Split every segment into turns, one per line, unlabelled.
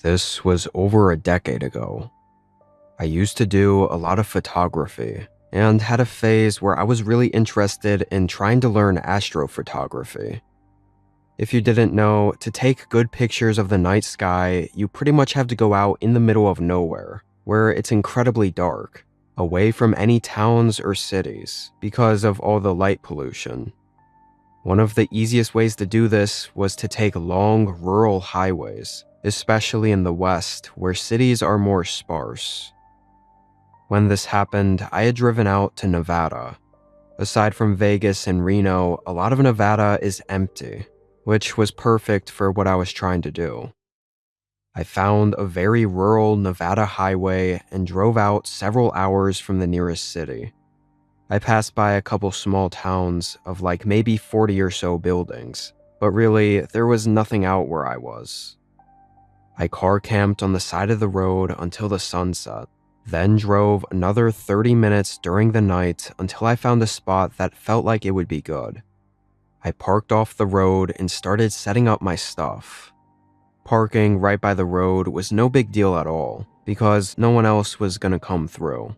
This was over a decade ago. I used to do a lot of photography and had a phase where I was really interested in trying to learn astrophotography. If you didn't know, to take good pictures of the night sky, you pretty much have to go out in the middle of nowhere, where it's incredibly dark, away from any towns or cities because of all the light pollution. One of the easiest ways to do this was to take long rural highways, especially in the West, where cities are more sparse. When this happened, I had driven out to Nevada. Aside from Vegas and Reno, a lot of Nevada is empty, which was perfect for what I was trying to do. I found a very rural Nevada highway and drove out several hours from the nearest city. I passed by a couple small towns of like maybe 40 or so buildings, but really, there was nothing out where I was. I car camped on the side of the road until the sunset, then drove another 30 minutes during the night until I found a spot that felt like it would be good. I parked off the road and started setting up my stuff. Parking right by the road was no big deal at all, because no one else was gonna come through.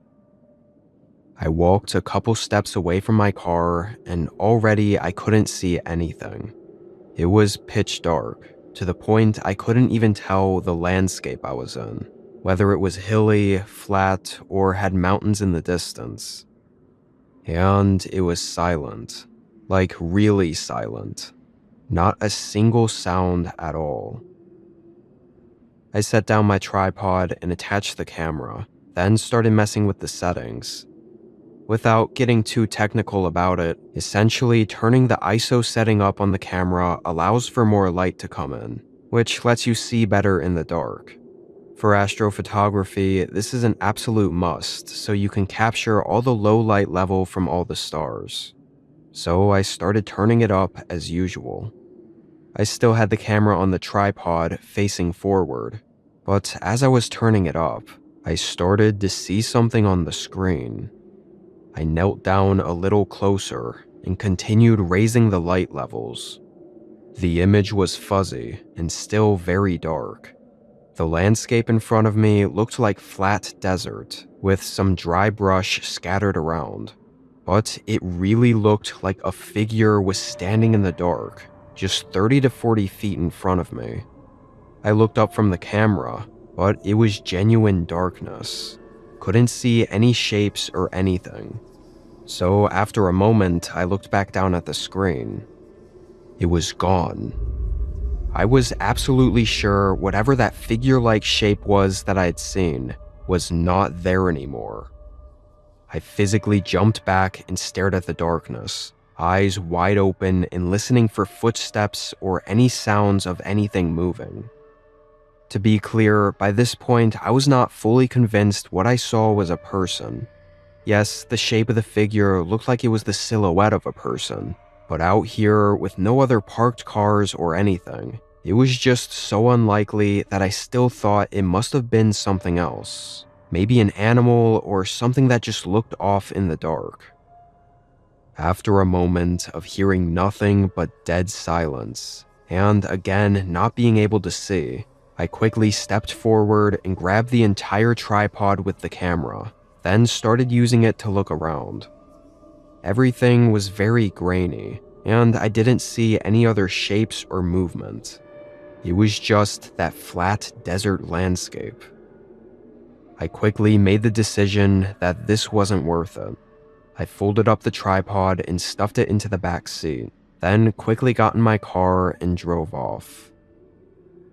I walked a couple steps away from my car, and already I couldn't see anything. It was pitch dark, to the point I couldn't even tell the landscape I was in, whether it was hilly, flat, or had mountains in the distance. And it was silent, like really silent. Not a single sound at all. I set down my tripod and attached the camera, then started messing with the settings. Without getting too technical about it, essentially turning the ISO setting up on the camera allows for more light to come in, which lets you see better in the dark. For astrophotography, this is an absolute must, so you can capture all the low light level from all the stars. So I started turning it up as usual. I still had the camera on the tripod facing forward, but as I was turning it up, I started to see something on the screen. I knelt down a little closer and continued raising the light levels. The image was fuzzy and still very dark. The landscape in front of me looked like flat desert with some dry brush scattered around, but it really looked like a figure was standing in the dark, just 30 to 40 feet in front of me. I looked up from the camera, but it was genuine darkness. Couldn't see any shapes or anything. So after a moment, I looked back down at the screen. It was gone. I was absolutely sure whatever that figure-like shape was that I had seen was not there anymore. I physically jumped back and stared at the darkness, eyes wide open and listening for footsteps or any sounds of anything moving. To be clear, by this point, I was not fully convinced what I saw was a person. Yes, the shape of the figure looked like it was the silhouette of a person, but out here with no other parked cars or anything, it was just so unlikely that I still thought it must have been something else. Maybe an animal or something that just looked off in the dark. After a moment of hearing nothing but dead silence, and again not being able to see, I quickly stepped forward and grabbed the entire tripod with the camera, then started using it to look around. Everything was very grainy, and I didn't see any other shapes or movement. It was just that flat desert landscape. I quickly made the decision that this wasn't worth it. I folded up the tripod and stuffed it into the back seat, then quickly got in my car and drove off.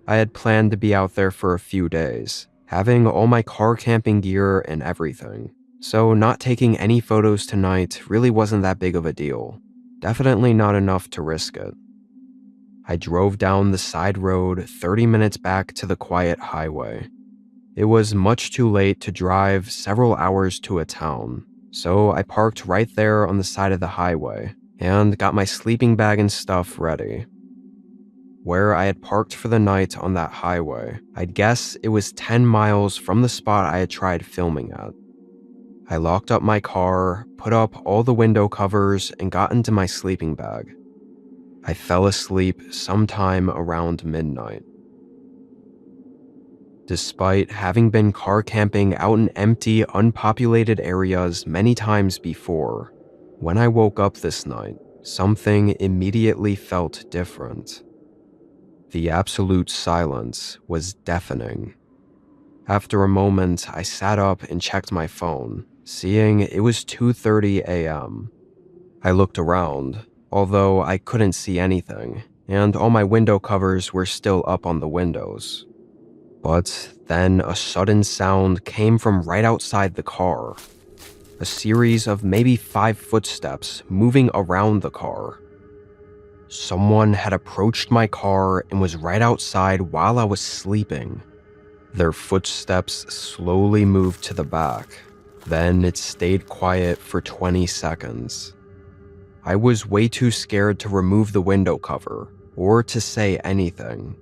I had planned to be out there for a few days, having all my car camping gear and everything, so not taking any photos tonight really wasn't that big of a deal. Definitely not enough to risk it. I drove down the side road 30 minutes back to the quiet highway. It was much too late to drive several hours to a town, so I parked right there on the side of the highway and got my sleeping bag and stuff ready. Where I had parked for the night on that highway, I'd guess it was 10 miles from the spot I had tried filming at. I locked up my car, put up all the window covers, and got into my sleeping bag. I fell asleep sometime around midnight. Despite having been car camping out in empty, unpopulated areas many times before, when I woke up this night, something immediately felt different. The absolute silence was deafening. After a moment, I sat up and checked my phone, seeing it was 2:30 a.m. I looked around, although I couldn't see anything, and all my window covers were still up on the windows. But then a sudden sound came from right outside the car. A series of maybe 5 footsteps moving around the car. Someone had approached my car and was right outside while I was sleeping. Their footsteps slowly moved to the back. Then it stayed quiet for 20 seconds. I was way too scared to remove the window cover or to say anything.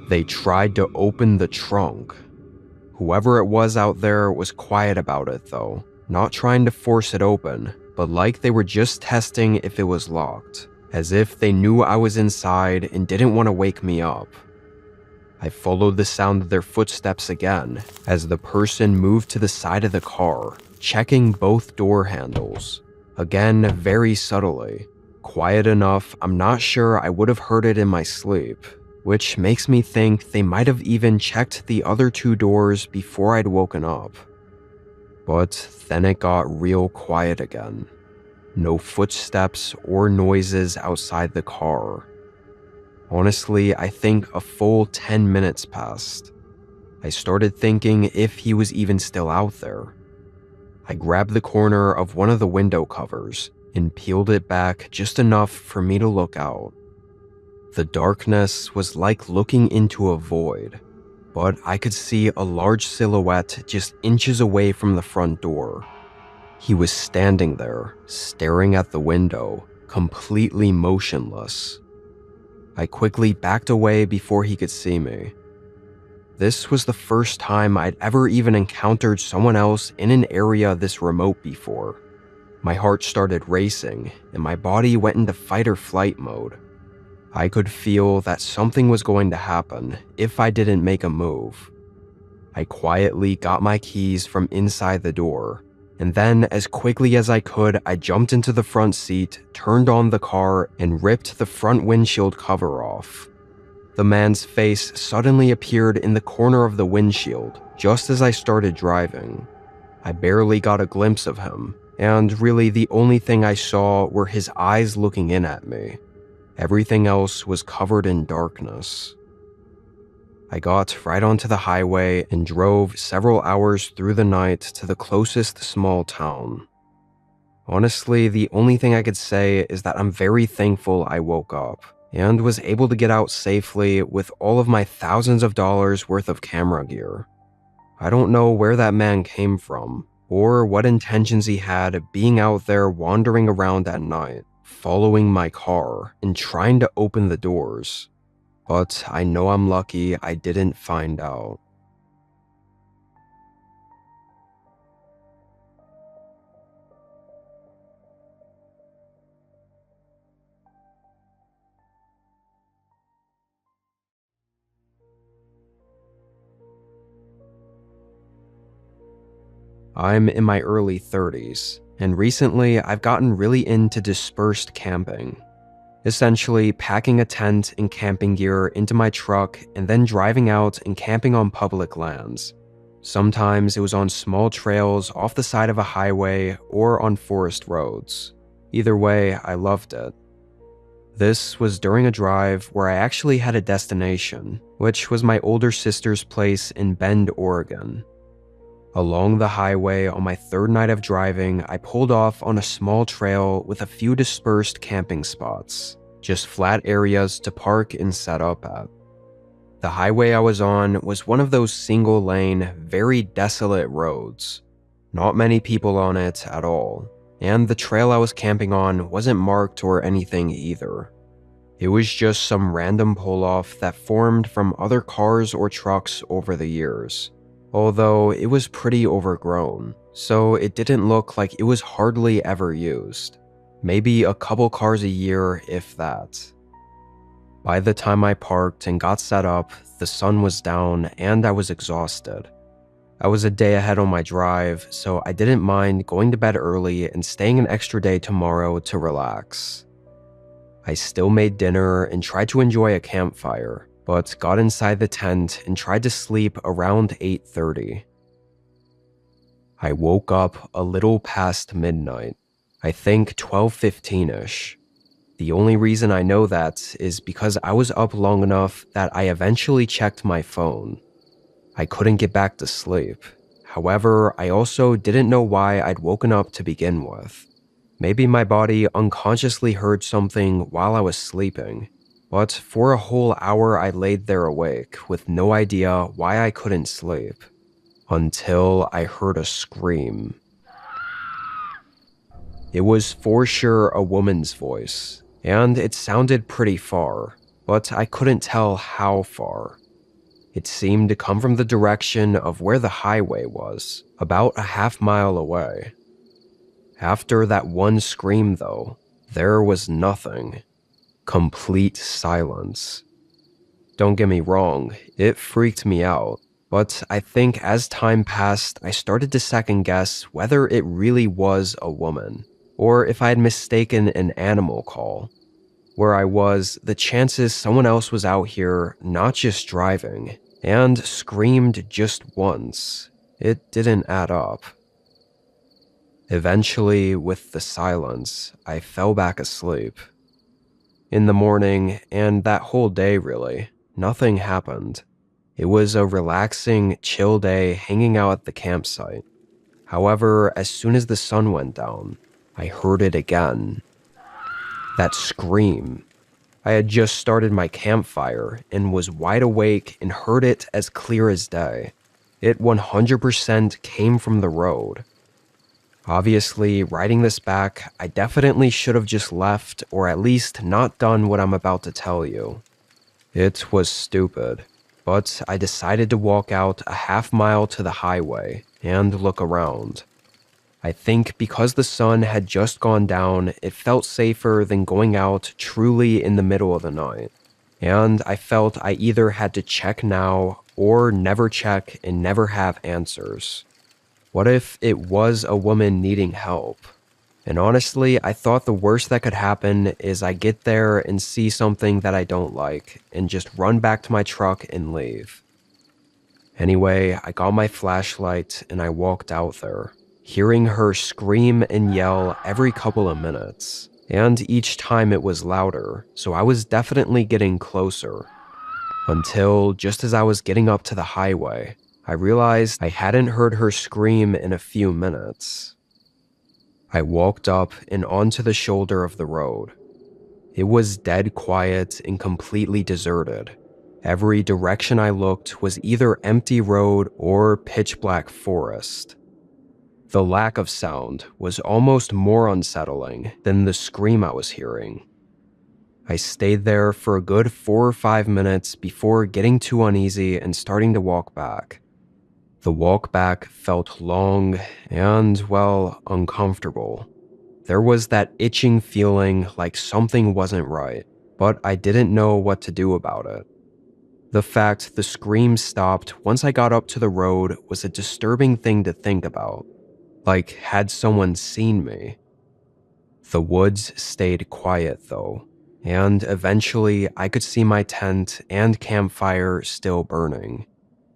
They tried to open the trunk. Whoever it was out there was quiet about it though, not trying to force it open, but like they were just testing if it was locked, as if they knew I was inside and didn't want to wake me up. I followed the sound of their footsteps again as the person moved to the side of the car, checking both door handles. Again, very subtly. Quiet enough, I'm not sure I would have heard it in my sleep, which makes me think they might have even checked the other 2 doors before I'd woken up. But then it got real quiet again. No footsteps or noises outside the car. Honestly, I think a full 10 minutes passed. I started thinking if he was even still out there. I grabbed the corner of one of the window covers and peeled it back just enough for me to look out. The darkness was like looking into a void, but I could see a large silhouette just inches away from the front door. He was standing there, staring at the window, completely motionless. I quickly backed away before he could see me. This was the first time I'd ever even encountered someone else in an area this remote before. My heart started racing, and my body went into fight or flight mode. I could feel that something was going to happen if I didn't make a move. I quietly got my keys from inside the door, and then as quickly as I could, I jumped into the front seat, turned on the car, and ripped the front windshield cover off. The man's face suddenly appeared in the corner of the windshield, just as I started driving. I barely got a glimpse of him, and really the only thing I saw were his eyes looking in at me. Everything else was covered in darkness. I got right onto the highway and drove several hours through the night to the closest small town. Honestly, the only thing I could say is that I'm very thankful I woke up and was able to get out safely with all of my thousands of dollars worth of camera gear. I don't know where that man came from or what intentions he had being out there wandering around at night, following my car and trying to open the doors. But I know I'm lucky I didn't find out. I'm in my early 30s, and recently I've gotten really into dispersed camping. Essentially, packing a tent and camping gear into my truck and then driving out and camping on public lands. Sometimes it was on small trails off the side of a highway or on forest roads. Either way, I loved it. This was during a drive where I actually had a destination, which was my older sister's place in Bend, Oregon. Along the highway on my 3rd night of driving, I pulled off on a small trail with a few dispersed camping spots, just flat areas to park and set up at. The highway I was on was one of those single-lane, very desolate roads. Not many people on it at all, and the trail I was camping on wasn't marked or anything either. It was just some random pull-off that formed from other cars or trucks over the years. Although it was pretty overgrown, so it didn't look like it was hardly ever used. Maybe a couple cars a year, if that. By the time I parked and got set up, the sun was down and I was exhausted. I was a day ahead on my drive, so I didn't mind going to bed early and staying an extra day tomorrow to relax. I still made dinner and tried to enjoy a campfire, but got inside the tent and tried to sleep around 8:30. I woke up a little past midnight, I think 12:15ish. The only reason I know that is because I was up long enough that I eventually checked my phone. I couldn't get back to sleep. However, I also didn't know why I'd woken up to begin with. Maybe my body unconsciously heard something while I was sleeping, but for a whole hour I laid there awake with no idea why I couldn't sleep, until I heard a scream. It was for sure a woman's voice, and it sounded pretty far, but I couldn't tell how far. It seemed to come from the direction of where the highway was, about a half-mile away. After that one scream, though, there was nothing. Complete silence. Don't get me wrong, it freaked me out, but I think as time passed, I started to second-guess whether it really was a woman, or if I had mistaken an animal call. Where I was, the chances someone else was out here, not just driving, and screamed just once. It didn't add up. Eventually, with the silence, I fell back asleep. In the morning, and that whole day really, nothing happened. It was a relaxing, chill day hanging out at the campsite. However, as soon as the sun went down, I heard it again. That scream. I had just started my campfire and was wide awake and heard it as clear as day. It 100% came from the road. Obviously, writing this back, I definitely should have just left or at least not done what I'm about to tell you. It was stupid, but I decided to walk out a half-mile to the highway and look around. I think because the sun had just gone down, it felt safer than going out truly in the middle of the night. And I felt I either had to check now or never check and never have answers. What if it was a woman needing help? And honestly, I thought the worst that could happen is I get there and see something that I don't like and just run back to my truck and leave. Anyway, I got my flashlight and I walked out there, hearing her scream and yell every couple of minutes, and each time it was louder, so I was definitely getting closer. Until, just as I was getting up to the highway, I realized I hadn't heard her scream in a few minutes. I walked up and onto the shoulder of the road. It was dead quiet and completely deserted. Every direction I looked was either empty road or pitch black forest. The lack of sound was almost more unsettling than the scream I was hearing. I stayed there for a good 4 or 5 minutes before getting too uneasy and starting to walk back. The walk back felt long and, well, uncomfortable. There was that itching feeling like something wasn't right, but I didn't know what to do about it. The fact the scream stopped once I got up to the road was a disturbing thing to think about. Like, had someone seen me? The woods stayed quiet, though, and eventually I could see my tent and campfire still burning.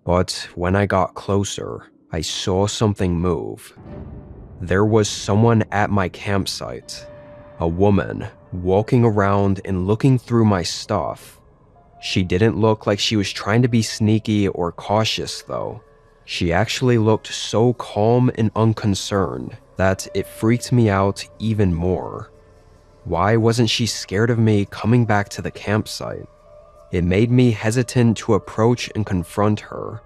But when I got closer, I saw something move. There was someone at my campsite, a woman, walking around and looking through my stuff. She didn't look like she was trying to be sneaky or cautious, though. She actually looked so calm and unconcerned that it freaked me out even more. Why wasn't she scared of me coming back to the campsite? It made me hesitant to approach and confront her.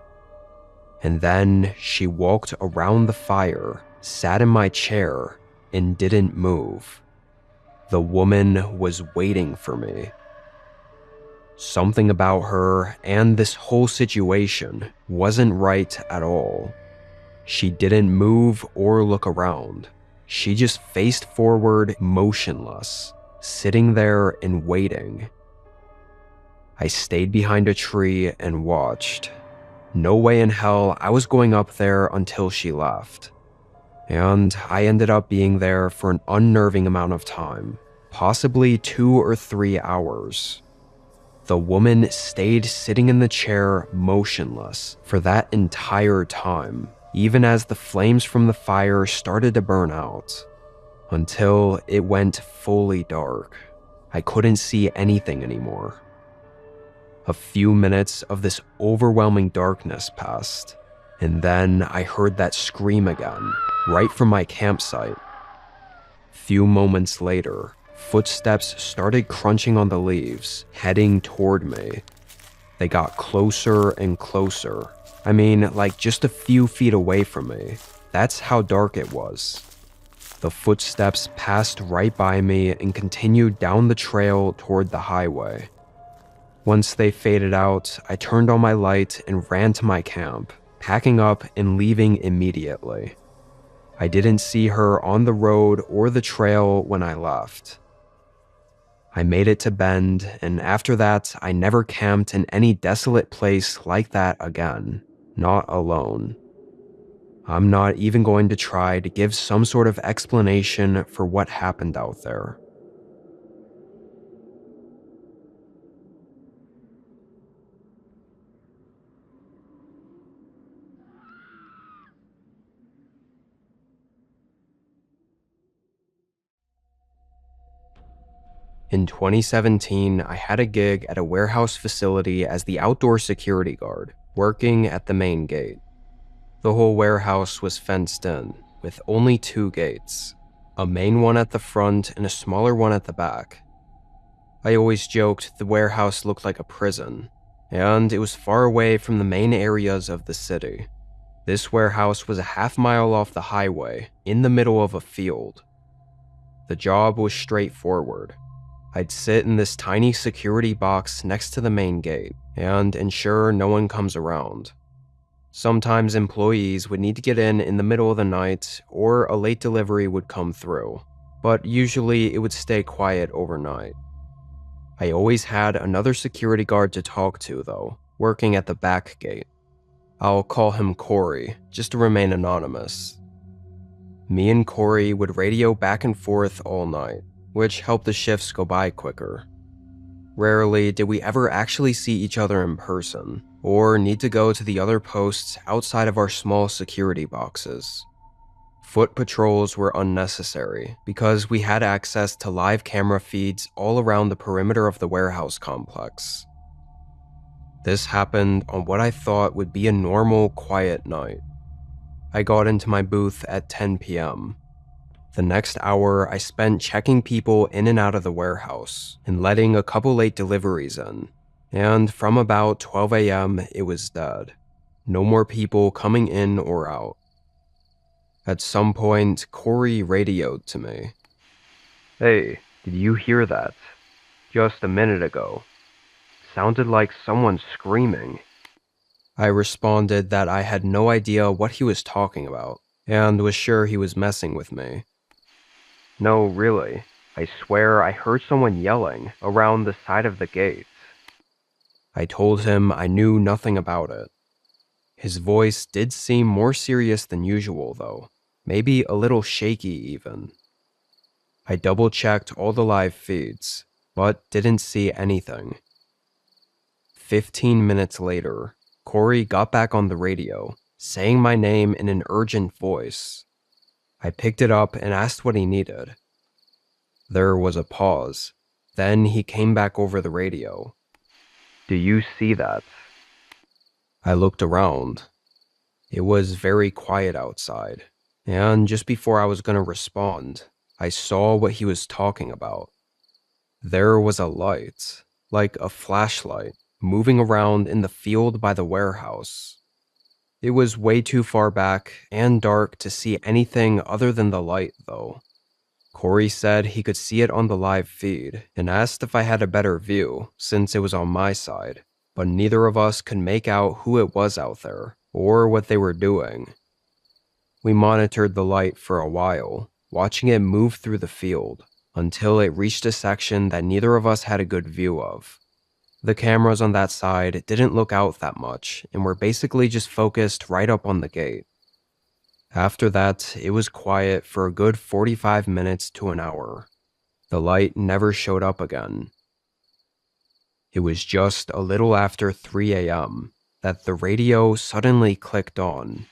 And then she walked around the fire, sat in my chair, and didn't move. The woman was waiting for me. Something about her and this whole situation wasn't right at all. She didn't move or look around. She just faced forward, motionless, sitting there and waiting. I stayed behind a tree and watched. No way in hell I was going up there until she left. And I ended up being there for an unnerving amount of time, possibly 2 or 3 hours. The woman stayed sitting in the chair motionless for that entire time, even as the flames from the fire started to burn out, until it went fully dark. I couldn't see anything anymore. A few minutes of this overwhelming darkness passed, and then I heard that scream again, right from my campsite. Few moments later, footsteps started crunching on the leaves, heading toward me. They got closer and closer. I mean, like just a few feet away from me. That's how dark it was. The footsteps passed right by me and continued down the trail toward the highway. Once they faded out, I turned on my light and ran to my camp, packing up and leaving immediately. I didn't see her on the road or the trail when I left. I made it to Bend, and after that, I never camped in any desolate place like that again, not alone. I'm not even going to try to give some sort of explanation for what happened out there. In 2017, I had a gig at a warehouse facility as the outdoor security guard, working at the main gate. The whole warehouse was fenced in, with only 2 gates, a main one at the front and a smaller one at the back. I always joked the warehouse looked like a prison, and it was far away from the main areas of the city. This warehouse was a half-mile off the highway, in the middle of a field. The job was straightforward. I'd sit in this tiny security box next to the main gate and ensure no one comes around. Sometimes employees would need to get in the middle of the night, or a late delivery would come through, but usually it would stay quiet overnight. I always had another security guard to talk to, though, working at the back gate. I'll call him Corey, just to remain anonymous. Me and Corey would radio back and forth all night, which helped the shifts go by quicker. Rarely did we ever actually see each other in person, or need to go to the other posts outside of our small security boxes. Foot patrols were unnecessary because we had access to live camera feeds all around the perimeter of the warehouse complex. This happened on what I thought would be a normal, quiet night. I got into my booth at 10 p.m. The next hour, I spent checking people in and out of the warehouse and letting a couple late deliveries in. And from about 12 a.m., it was dead. No more people coming in or out. At some point, Corey radioed to me. "Hey, did you hear that? Just a minute ago. Sounded like someone screaming." I responded that I had no idea what he was talking about, and was sure he was messing with me. "No, really. I swear I heard someone yelling around the side of the gates." I told him I knew nothing about it. His voice did seem more serious than usual, though, maybe a little shaky even. I double-checked all the live feeds, but didn't see anything. 15 minutes later, Corey got back on the radio, saying my name in an urgent voice. I picked it up and asked what he needed. There was a pause. Then he came back over the radio. "Do you see that?" I looked around. It was very quiet outside, and just before I was going to respond, I saw what he was talking about. There was a light, like a flashlight, moving around in the field by the warehouse. It was way too far back and dark to see anything other than the light, though. Corey said he could see it on the live feed and asked if I had a better view since it was on my side, but neither of us could make out who it was out there or what they were doing. We monitored the light for a while, watching it move through the field until it reached a section that neither of us had a good view of. The cameras on that side didn't look out that much and were basically just focused right up on the gate. After that, it was quiet for a good 45 minutes to an hour. The light never showed up again. It was just a little after 3 a.m. that the radio suddenly clicked on.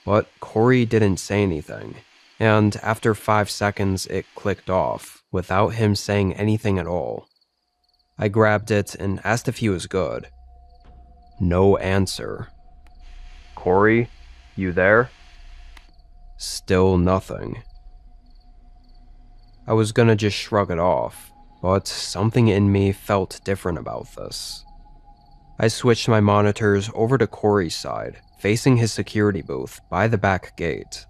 But Corey didn't say anything, and after 5 seconds it clicked off, without him saying anything at all. I grabbed it and asked if he was good. No answer. "Corey, you there?" Still nothing. I was gonna just shrug it off, but something in me felt different about this. I switched my monitors over to Corey's side, facing his security booth by the back gate.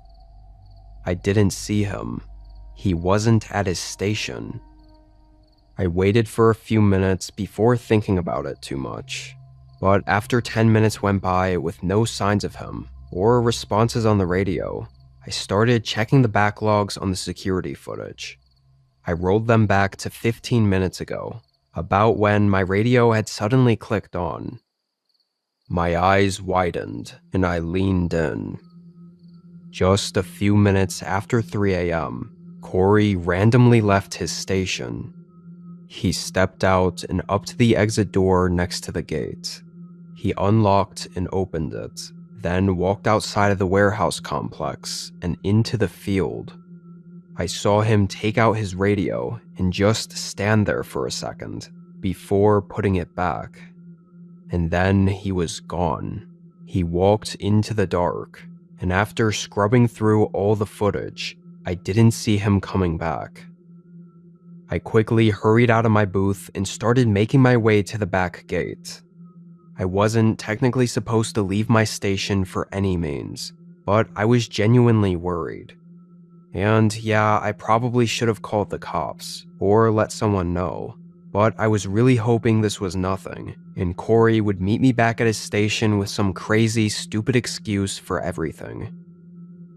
I didn't see him. He wasn't at his station. I waited for a few minutes before thinking about it too much, but after 10 minutes went by with no signs of him or responses on the radio, I started checking the backlogs on the security footage. I rolled them back to 15 minutes ago, about when my radio had suddenly clicked on. My eyes widened and I leaned in. Just a few minutes after 3 a.m., Corey randomly left his station. He stepped out and up to the exit door next to the gate. He unlocked and opened it, then walked outside of the warehouse complex and into the field. I saw him take out his radio and just stand there for a second before putting it back. And then he was gone. He walked into the dark, and after scrubbing through all the footage, I didn't see him coming back. I quickly hurried out of my booth and started making my way to the back gate. I wasn't technically supposed to leave my station for any means, but I was genuinely worried. And yeah, I probably should have called the cops, or let someone know, but I was really hoping this was nothing, and Corey would meet me back at his station with some crazy, stupid excuse for everything.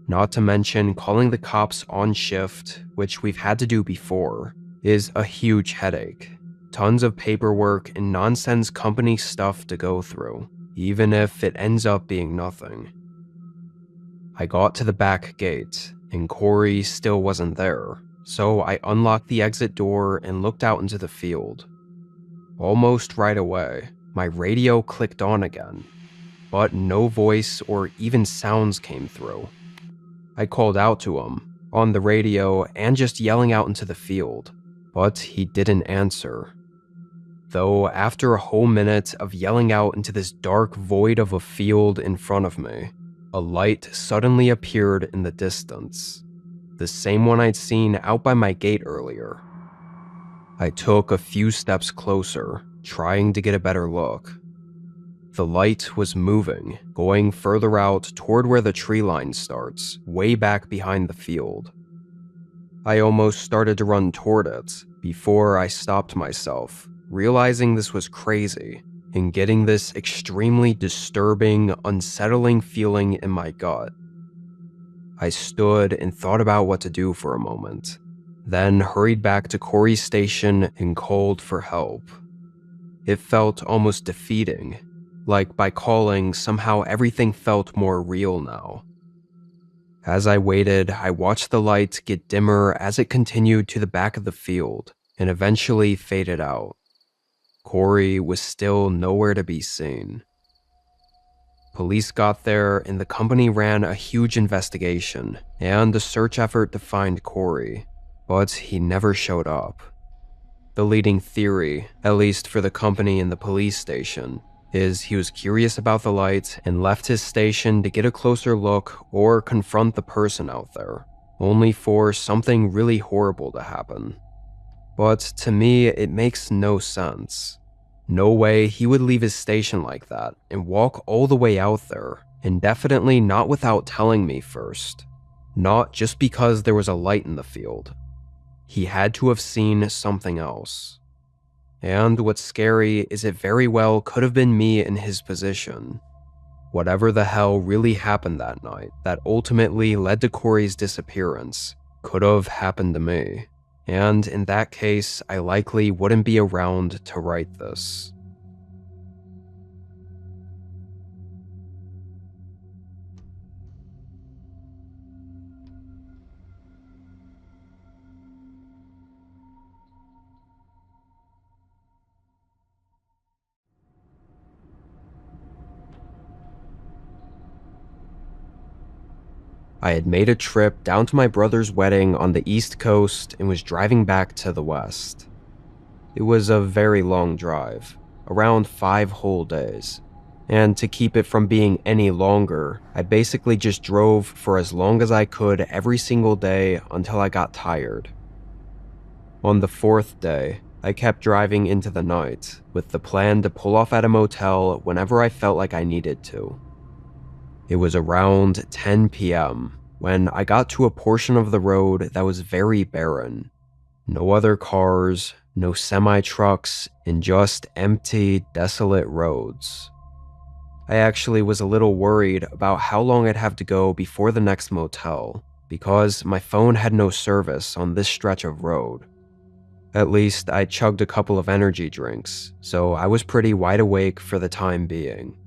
Not to mention, calling the cops on shift, which we've had to do before, is a huge headache. Tons of paperwork and nonsense company stuff to go through, even if it ends up being nothing. I got to the back gate, and Corey still wasn't there, so I unlocked the exit door and looked out into the field. Almost right away, my radio clicked on again, but no voice or even sounds came through. I called out to him, on the radio and just yelling out into the field, but he didn't answer. Though after a whole minute of yelling out into this dark void of a field in front of me, a light suddenly appeared in the distance, the same one I'd seen out by my gate earlier. I took a few steps closer, trying to get a better look. The light was moving, going further out toward where the tree line starts, way back behind the field. I almost started to run toward it before I stopped myself, realizing this was crazy and getting this extremely disturbing, unsettling feeling in my gut. I stood and thought about what to do for a moment, then hurried back to Corey's station and called for help. It felt almost defeating, like by calling, somehow everything felt more real now. As I waited, I watched the light get dimmer as it continued to the back of the field and eventually faded out. Corey was still nowhere to be seen. Police got there and the company ran a huge investigation and a search effort to find Corey, but he never showed up. The leading theory, at least for the company and the police station, is he was curious about the light and left his station to get a closer look or confront the person out there, only for something really horrible to happen. But to me, it makes no sense. No way he would leave his station like that and walk all the way out there, and definitely not without telling me first. Not just because there was a light in the field. He had to have seen something else. And what's scary is it very well could have been me in his position. Whatever the hell really happened that night that ultimately led to Corey's disappearance could have happened to me. and in that case, I likely wouldn't be around to write this. I had made a trip down to my brother's wedding on the East Coast and was driving back to the West. It was a very long drive, around 5 whole days. And to keep it from being any longer, I basically just drove for as long as I could every single day until I got tired. On the 4th day, I kept driving into the night, with the plan to pull off at a motel whenever I felt like I needed to. It was around 10 p.m. when I got to a portion of the road that was very barren. No other cars, no semi-trucks, and just empty, desolate roads. I actually was a little worried about how long I'd have to go before the next motel, because my phone had no service on this stretch of road. At least I chugged a couple of energy drinks, so I was pretty wide awake for the time being.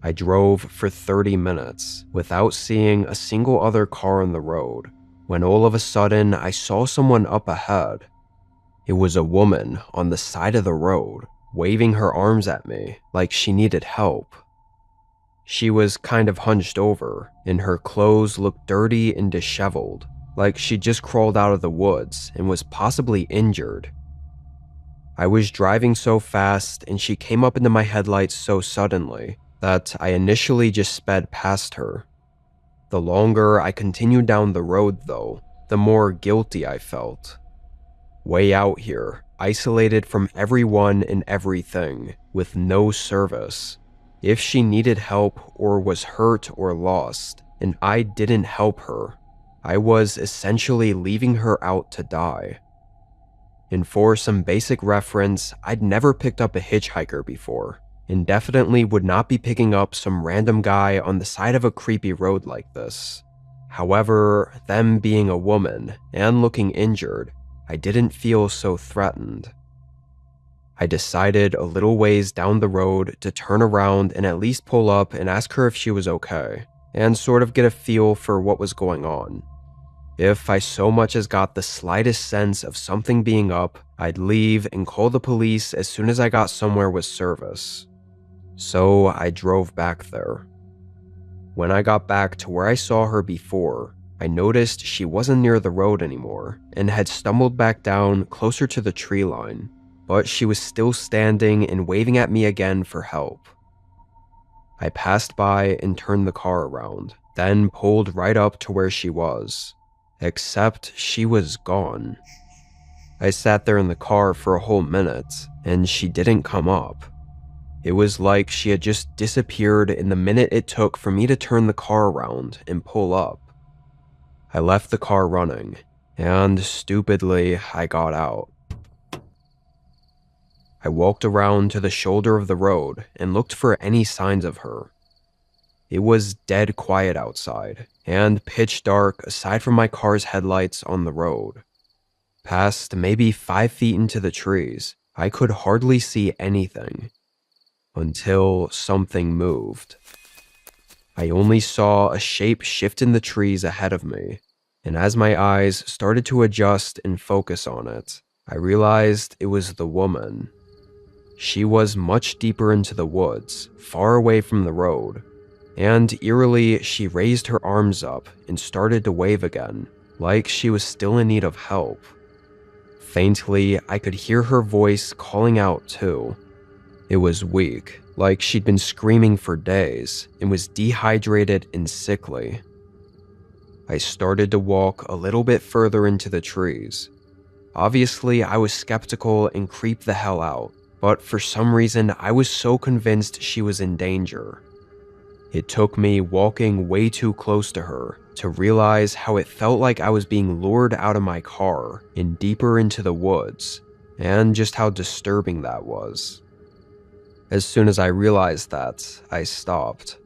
I drove for 30 minutes without seeing a single other car on the road, when all of a sudden I saw someone up ahead. It was a woman on the side of the road, waving her arms at me like she needed help. She was kind of hunched over, and her clothes looked dirty and disheveled, like she just crawled out of the woods and was possibly injured. I was driving so fast and she came up into my headlights so suddenly that I initially just sped past her. The longer I continued down the road, though, the more guilty I felt. Way out here, isolated from everyone and everything, with no service. If she needed help or was hurt or lost, and I didn't help her, I was essentially leaving her out to die. And for some basic reference, I'd never picked up a hitchhiker before, and definitely would not be picking up some random guy on the side of a creepy road like this. However, them being a woman and looking injured, I didn't feel so threatened. I decided a little ways down the road to turn around and at least pull up and ask her if she was okay, and sort of get a feel for what was going on. If I so much as got the slightest sense of something being up, I'd leave and call the police as soon as I got somewhere with service. So I drove back there. When I got back to where I saw her before, I noticed she wasn't near the road anymore and had stumbled back down closer to the tree line, but she was still standing and waving at me again for help. I passed by and turned the car around, then pulled right up to where she was, except she was gone. I sat there in the car for a whole minute, and she didn't come up. It was like she had just disappeared in the minute it took for me to turn the car around and pull up. I left the car running, and stupidly, I got out. I walked around to the shoulder of the road and looked for any signs of her. It was dead quiet outside, and pitch dark aside from my car's headlights on the road. Past maybe 5 feet into the trees, I could hardly see anything. Until something moved. I only saw a shape shift in the trees ahead of me, and as my eyes started to adjust and focus on it, I realized it was the woman. She was much deeper into the woods, far away from the road, and eerily she raised her arms up and started to wave again, like she was still in need of help. Faintly, I could hear her voice calling out too. It was weak, like she'd been screaming for days, and was dehydrated and sickly. I started to walk a little bit further into the trees. Obviously, I was skeptical and creeped the hell out, but for some reason, I was so convinced she was in danger. It took me walking way too close to her to realize how it felt like I was being lured out of my car and deeper into the woods, and just how disturbing that was. As soon as I realized that, I stopped.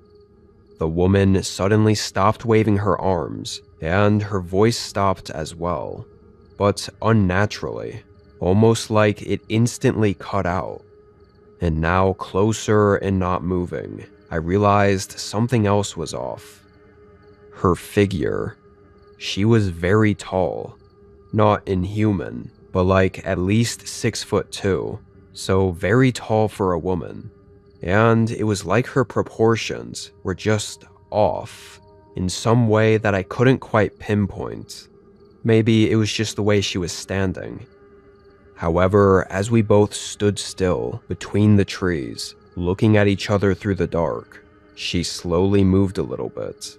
The woman suddenly stopped waving her arms, and her voice stopped as well. but unnaturally, almost like it instantly cut out. And now, closer and not moving, I realized something else was off. Her figure. She was very tall. Not inhuman, but like at least 6'2", so very tall for a woman. And it was like her proportions were just off in some way that I couldn't quite pinpoint. Maybe it was just the way she was standing. However, as we both stood still between the trees, looking at each other through the dark, she slowly moved a little bit.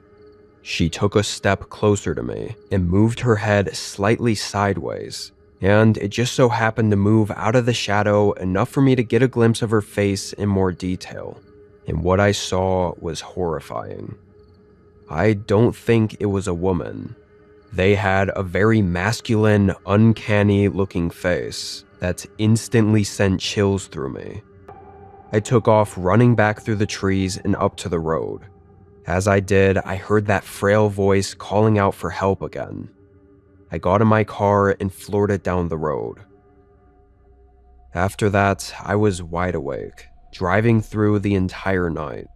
She took a step closer to me and moved her head slightly sideways, and it just so happened to move out of the shadow enough for me to get a glimpse of her face in more detail, and what I saw was horrifying. I don't think it was a woman. They had a very masculine, uncanny-looking face that instantly sent chills through me. I took off running back through the trees and up to the road. As I did, I heard that frail voice calling out for help again. I got in my car and floored it down the road. After that, I was wide awake, driving through the entire night.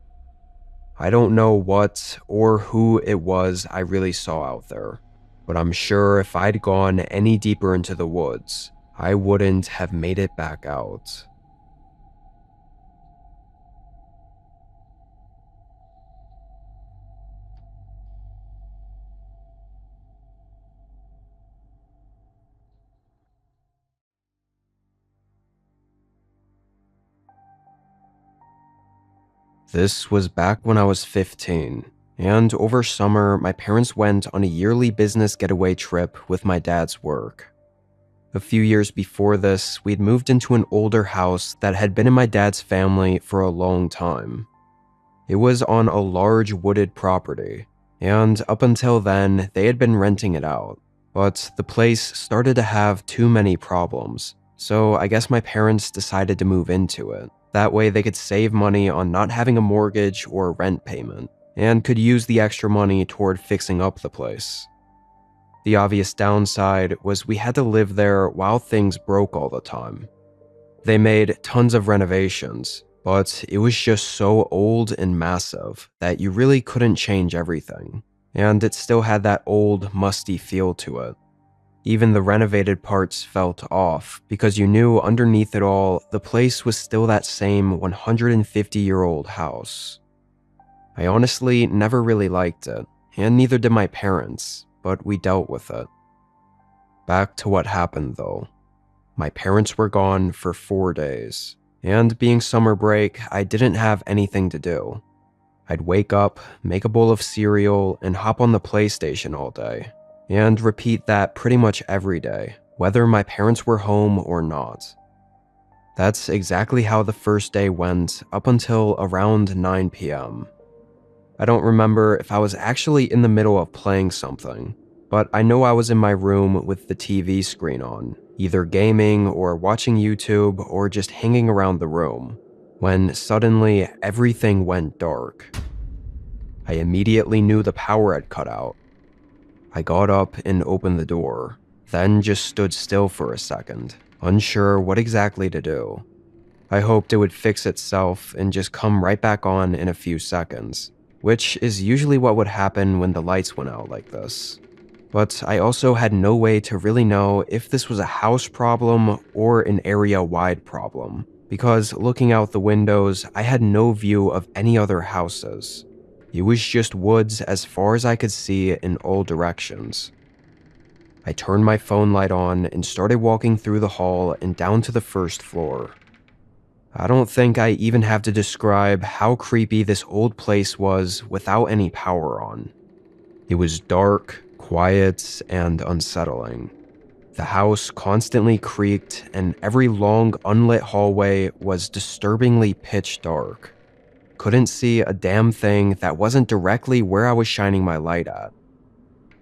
I don't know what or who it was I really saw out there, but I'm sure if I'd gone any deeper into the woods, I wouldn't have made it back out. This was back when I was 15, and over summer, my parents went on a yearly business getaway trip with my dad's work. A few years before this, we'd moved into an older house that had been in my dad's family for a long time. It was on a large wooded property, and up until then, they had been renting it out. But the place started to have too many problems, so I guess my parents decided to move into it. That way they could save money on not having a mortgage or rent payment, and could use the extra money toward fixing up the place. The obvious downside was we had to live there while things broke all the time. They made tons of renovations, but it was just so old and massive that you really couldn't change everything, and it still had that old, musty feel to it. Even the renovated parts felt off because you knew underneath it all, the place was still that same 150-year-old house. I honestly never really liked it, and neither did my parents, but we dealt with it. Back to what happened though. My parents were gone for 4 days, and being summer break, I didn't have anything to do. I'd wake up, make a bowl of cereal, and hop on the PlayStation all day, and repeat that pretty much every day, whether my parents were home or not. That's exactly how the first day went up until around 9 p.m. I don't remember if I was actually in the middle of playing something, but I know I was in my room with the TV screen on, either gaming or watching YouTube or just hanging around the room, when suddenly everything went dark. I immediately knew the power had cut out. I got up and opened the door, then just stood still for a second, unsure what exactly to do. I hoped it would fix itself and just come right back on in a few seconds, which is usually what would happen when the lights went out like this. But I also had no way to really know if this was a house problem or an area-wide problem, because looking out the windows, I had no view of any other houses. It was just woods as far as I could see in all directions. I turned my phone light on and started walking through the hall and down to the first floor. I don't think I even have to describe how creepy this old place was without any power on. It was dark, quiet, and unsettling. The house constantly creaked, and every long, unlit hallway was disturbingly pitch dark. Couldn't see a damn thing that wasn't directly where I was shining my light at.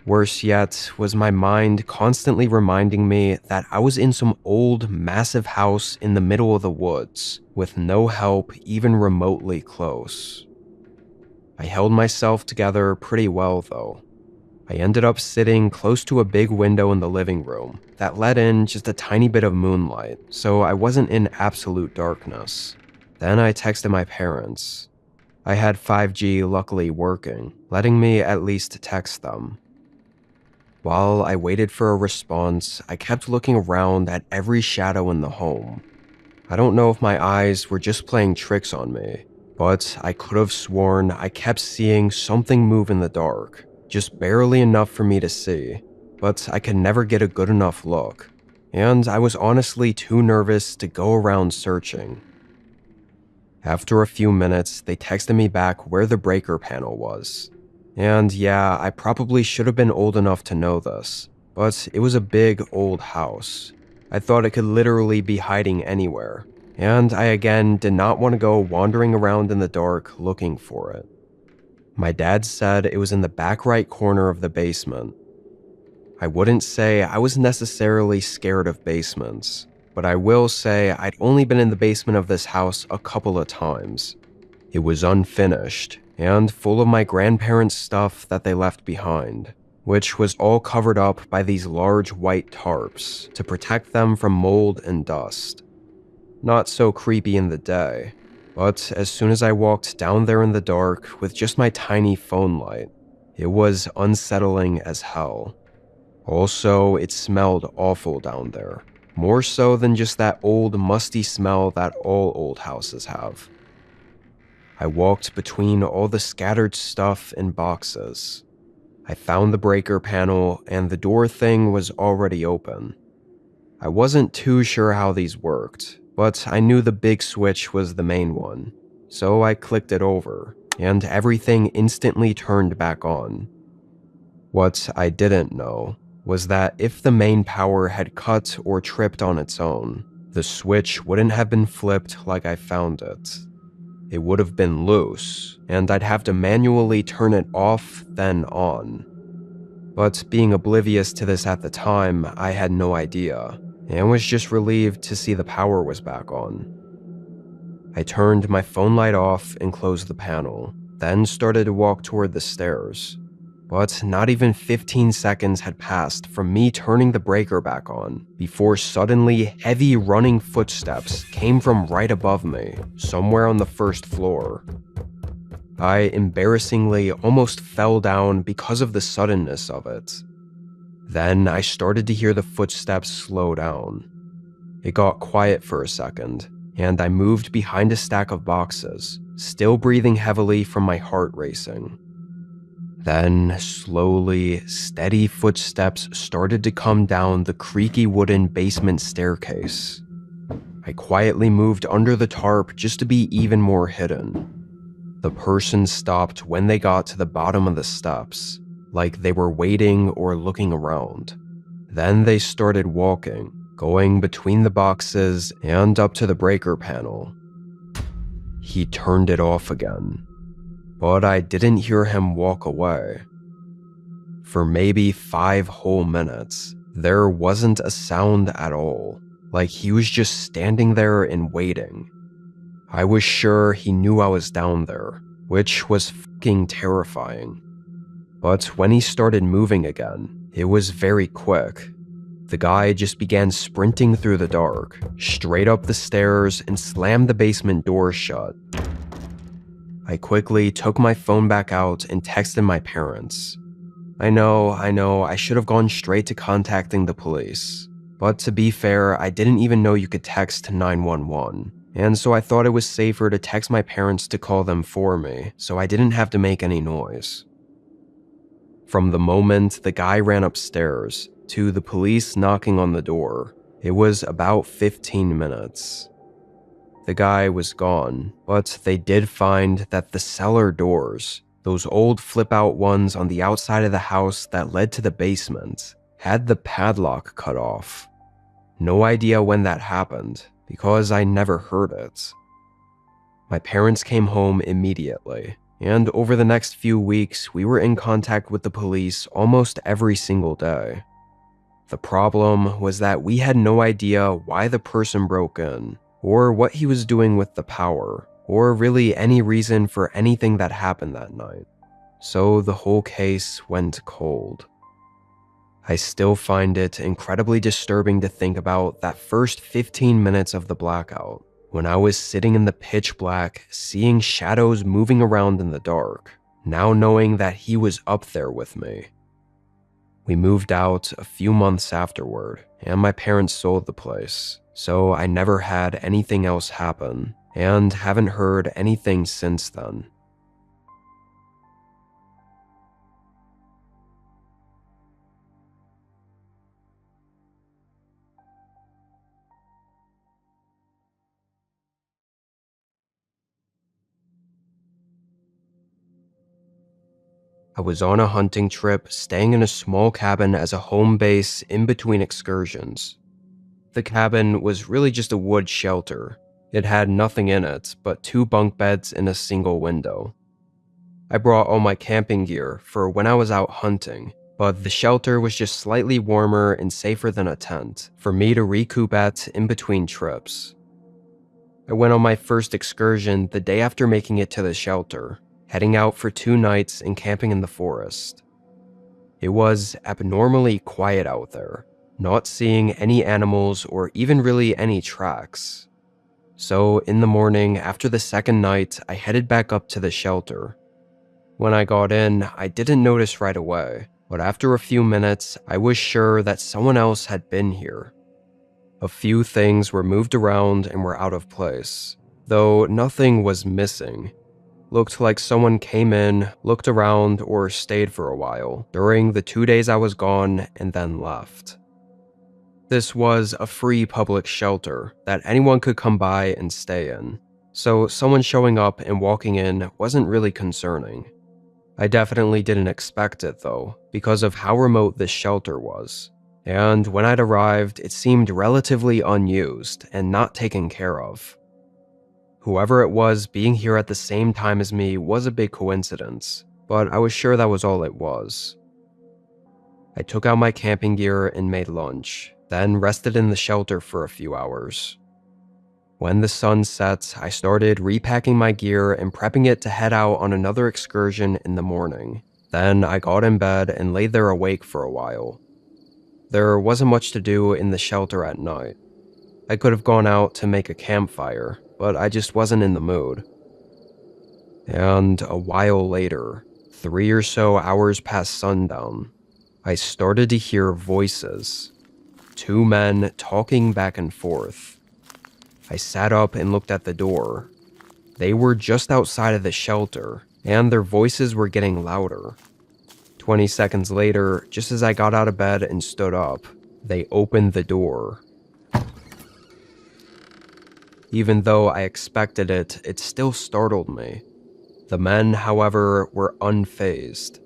Worse yet was my mind constantly reminding me that I was in some old, massive house in the middle of the woods, with no help even remotely close. I held myself together pretty well, though. I ended up sitting close to a big window in the living room that let in just a tiny bit of moonlight, so I wasn't in absolute darkness. Then I texted my parents. I had 5G luckily working, letting me at least text them. While I waited for a response, I kept looking around at every shadow in the home. I don't know if my eyes were just playing tricks on me, but I could have sworn I kept seeing something move in the dark, just barely enough for me to see, but I could never get a good enough look, and I was honestly too nervous to go around searching. After a few minutes, they texted me back where the breaker panel was. And yeah, I probably should have been old enough to know this, but it was a big old house. I thought it could literally be hiding anywhere, and I again did not want to go wandering around in the dark looking for it. My dad said it was in the back right corner of the basement. I wouldn't say I was necessarily scared of basements, but I will say I'd only been in the basement of this house a couple of times. It was unfinished and full of my grandparents' stuff that they left behind, which was all covered up by these large white tarps to protect them from mold and dust. Not so creepy in the day, but as soon as I walked down there in the dark with just my tiny phone light, it was unsettling as hell. Also, it smelled awful down there, more so than just that old musty smell that all old houses have. I walked between all the scattered stuff in boxes. I found the breaker panel and the door thing was already open. I wasn't too sure how these worked, but I knew the big switch was the main one, so I clicked it over, and everything instantly turned back on. What I didn't know was that if the main power had cut or tripped on its own, the switch wouldn't have been flipped like I found it. It would have been loose, and I'd have to manually turn it off, then on. But being oblivious to this at the time, I had no idea, and was just relieved to see the power was back on. I turned my phone light off and closed the panel, then started to walk toward the stairs. But not even 15 seconds had passed from me turning the breaker back on before suddenly heavy running footsteps came from right above me, somewhere on the first floor. I embarrassingly almost fell down because of the suddenness of it. Then I started to hear the footsteps slow down. It got quiet for a second, and I moved behind a stack of boxes, still breathing heavily from my heart racing. Then, slowly, steady footsteps started to come down the creaky wooden basement staircase. I quietly moved under the tarp just to be even more hidden. The person stopped when they got to the bottom of the steps, like they were waiting or looking around. Then they started walking, going between the boxes and up to the breaker panel. He turned it off again, but I didn't hear him walk away. For maybe 5 whole minutes, there wasn't a sound at all, like he was just standing there and waiting. I was sure he knew I was down there, which was fucking terrifying. But when he started moving again, it was very quick. The guy just began sprinting through the dark, straight up the stairs and slammed the basement door shut. I quickly took my phone back out and texted my parents. I know, I should have gone straight to contacting the police. But to be fair, I didn't even know you could text 911, and so I thought it was safer to text my parents to call them for me, so I didn't have to make any noise. From the moment the guy ran upstairs to the police knocking on the door, it was about 15 minutes. The guy was gone, but they did find that the cellar doors, those old flip-out ones on the outside of the house that led to the basement, had the padlock cut off. No idea when that happened, because I never heard it. My parents came home immediately, and over the next few weeks, we were in contact with the police almost every single day. The problem was that we had no idea why the person broke in, or what he was doing with the power, or really any reason for anything that happened that night. so the whole case went cold. I still find it incredibly disturbing to think about that first 15 minutes of the blackout, when I was sitting in the pitch black, seeing shadows moving around in the dark, now knowing that he was up there with me. We moved out a few months afterward, and my parents sold the place, so I never had anything else happen, and haven't heard anything since then. I was on a hunting trip, staying in a small cabin as a home base in between excursions. The cabin was really just a wood shelter. It had nothing in it but 2 bunk beds and a single window. I brought all my camping gear for when I was out hunting, but the shelter was just slightly warmer and safer than a tent for me to recoup at in between trips. I went on my first excursion the day after making it to the shelter, heading out for 2 nights and camping in the forest. It was abnormally quiet out there, not seeing any animals or even really any tracks. So in the morning, after the second night, I headed back up to the shelter. When I got in, I didn't notice right away, but after a few minutes, I was sure that someone else had been here. A few things were moved around and were out of place, though nothing was missing. Looked like someone came in, looked around, or stayed for a while during the 2 days I was gone and then left. This was a free public shelter that anyone could come by and stay in, so someone showing up and walking in wasn't really concerning. I definitely didn't expect it though, because of how remote this shelter was. And when I'd arrived, it seemed relatively unused and not taken care of. Whoever it was being here at the same time as me was a big coincidence, but I was sure that was all it was. I took out my camping gear and made lunch, then rested in the shelter for a few hours. When the sun set, I started repacking my gear and prepping it to head out on another excursion in the morning. Then I got in bed and lay there awake for a while. There wasn't much to do in the shelter at night. I could have gone out to make a campfire, but I just wasn't in the mood. And a while later, 3 or so hours past sundown, I started to hear voices. 2 men talking back and forth. I sat up and looked at the door. They were just outside of the shelter, and their voices were getting louder. 20 seconds later, just as I got out of bed and stood up, they opened the door. Even though I expected it, it still startled me. The men, however, were unfazed.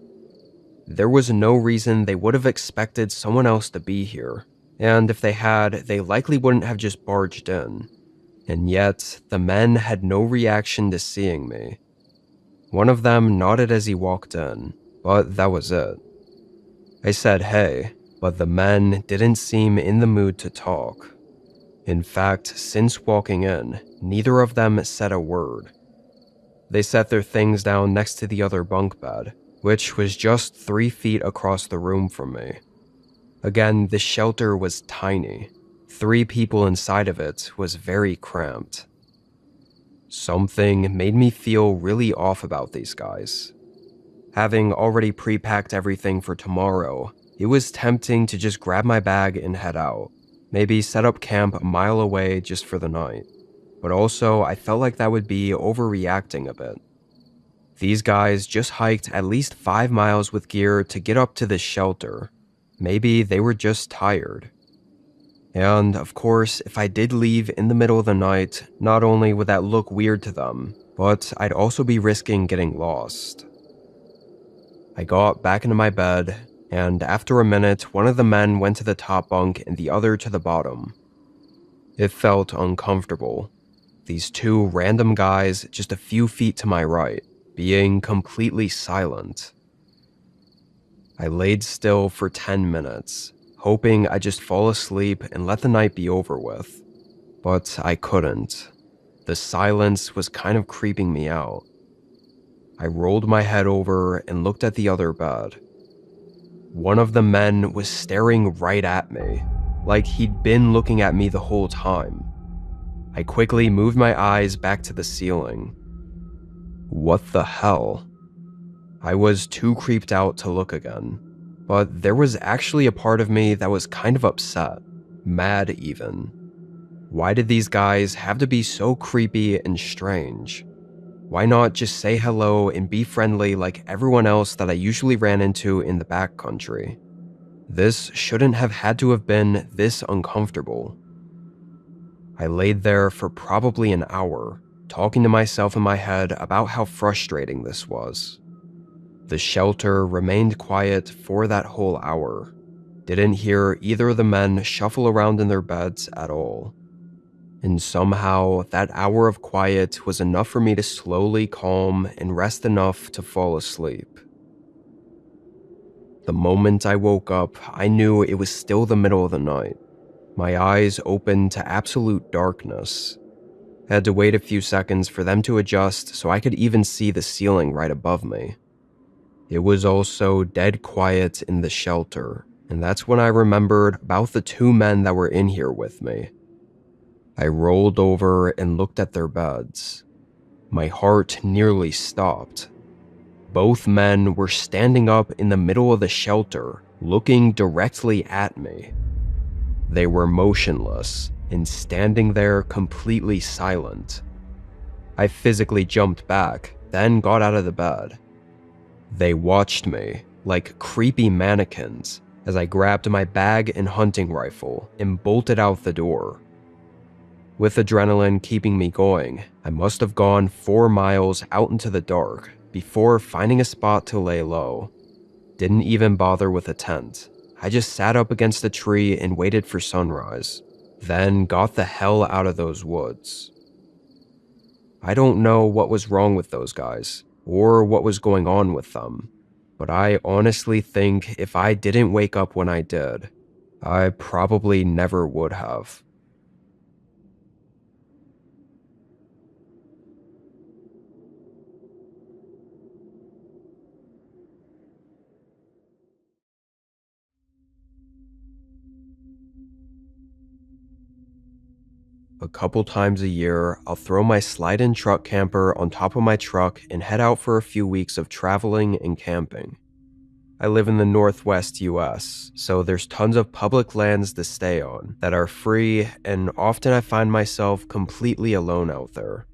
There was no reason they would have expected someone else to be here, and if they had, they likely wouldn't have just barged in. And yet, the men had no reaction to seeing me. One of them nodded as he walked in, but that was it. I said hey, but the men didn't seem in the mood to talk. In fact, since walking in, neither of them said a word. They set their things down next to the other bunk bed, which was just 3 feet across the room from me. Again, the shelter was tiny. 3 people inside of it was very cramped. Something made me feel really off about these guys. Having already pre-packed everything for tomorrow, it was tempting to just grab my bag and head out. Maybe set up camp a mile away just for the night. But also, I felt like that would be overreacting a bit. These guys just hiked at least 5 miles with gear to get up to this shelter. Maybe they were just tired. And, of course, if I did leave in the middle of the night, not only would that look weird to them, but I'd also be risking getting lost. I got back into my bed, and after a minute, one of the men went to the top bunk and the other to the bottom. It felt uncomfortable. These 2 random guys just a few feet to my right, being completely silent. I laid still for 10 minutes, hoping I'd just fall asleep and let the night be over with. But I couldn't. The silence was kind of creeping me out. I rolled my head over and looked at the other bed. One of the men was staring right at me, like he'd been looking at me the whole time. I quickly moved my eyes back to the ceiling. What the hell? I was too creeped out to look again, but there was actually a part of me that was kind of upset, mad even. Why did these guys have to be so creepy and strange? Why not just say hello and be friendly like everyone else that I usually ran into in the backcountry? This shouldn't have had to have been this uncomfortable. I laid there for probably an hour, talking to myself in my head about how frustrating this was. The shelter remained quiet for that whole hour. Didn't hear either of the men shuffle around in their beds at all. And somehow, that hour of quiet was enough for me to slowly calm and rest enough to fall asleep. The moment I woke up, I knew it was still the middle of the night. My eyes opened to absolute darkness. I had to wait a few seconds for them to adjust so I could even see the ceiling right above me. It was also dead quiet in the shelter, and that's when I remembered about the two men that were in here with me. I rolled over and looked at their beds. My heart nearly stopped. Both men were standing up in the middle of the shelter, looking directly at me. They were motionless and standing there completely silent. I physically jumped back, then got out of the bed. They watched me, like creepy mannequins, as I grabbed my bag and hunting rifle and bolted out the door. With adrenaline keeping me going, I must have gone 4 miles out into the dark before finding a spot to lay low. Didn't even bother with a tent. I just sat up against a tree and waited for sunrise, then got the hell out of those woods. I don't know what was wrong with those guys, or what was going on with them, but I honestly think if I didn't wake up when I did, I probably never would have. A couple times a year, I'll throw my slide-in truck camper on top of my truck and head out for a few weeks of traveling and camping. I live in the Northwest US, so there's tons of public lands to stay on that are free, and often I find myself completely alone out there.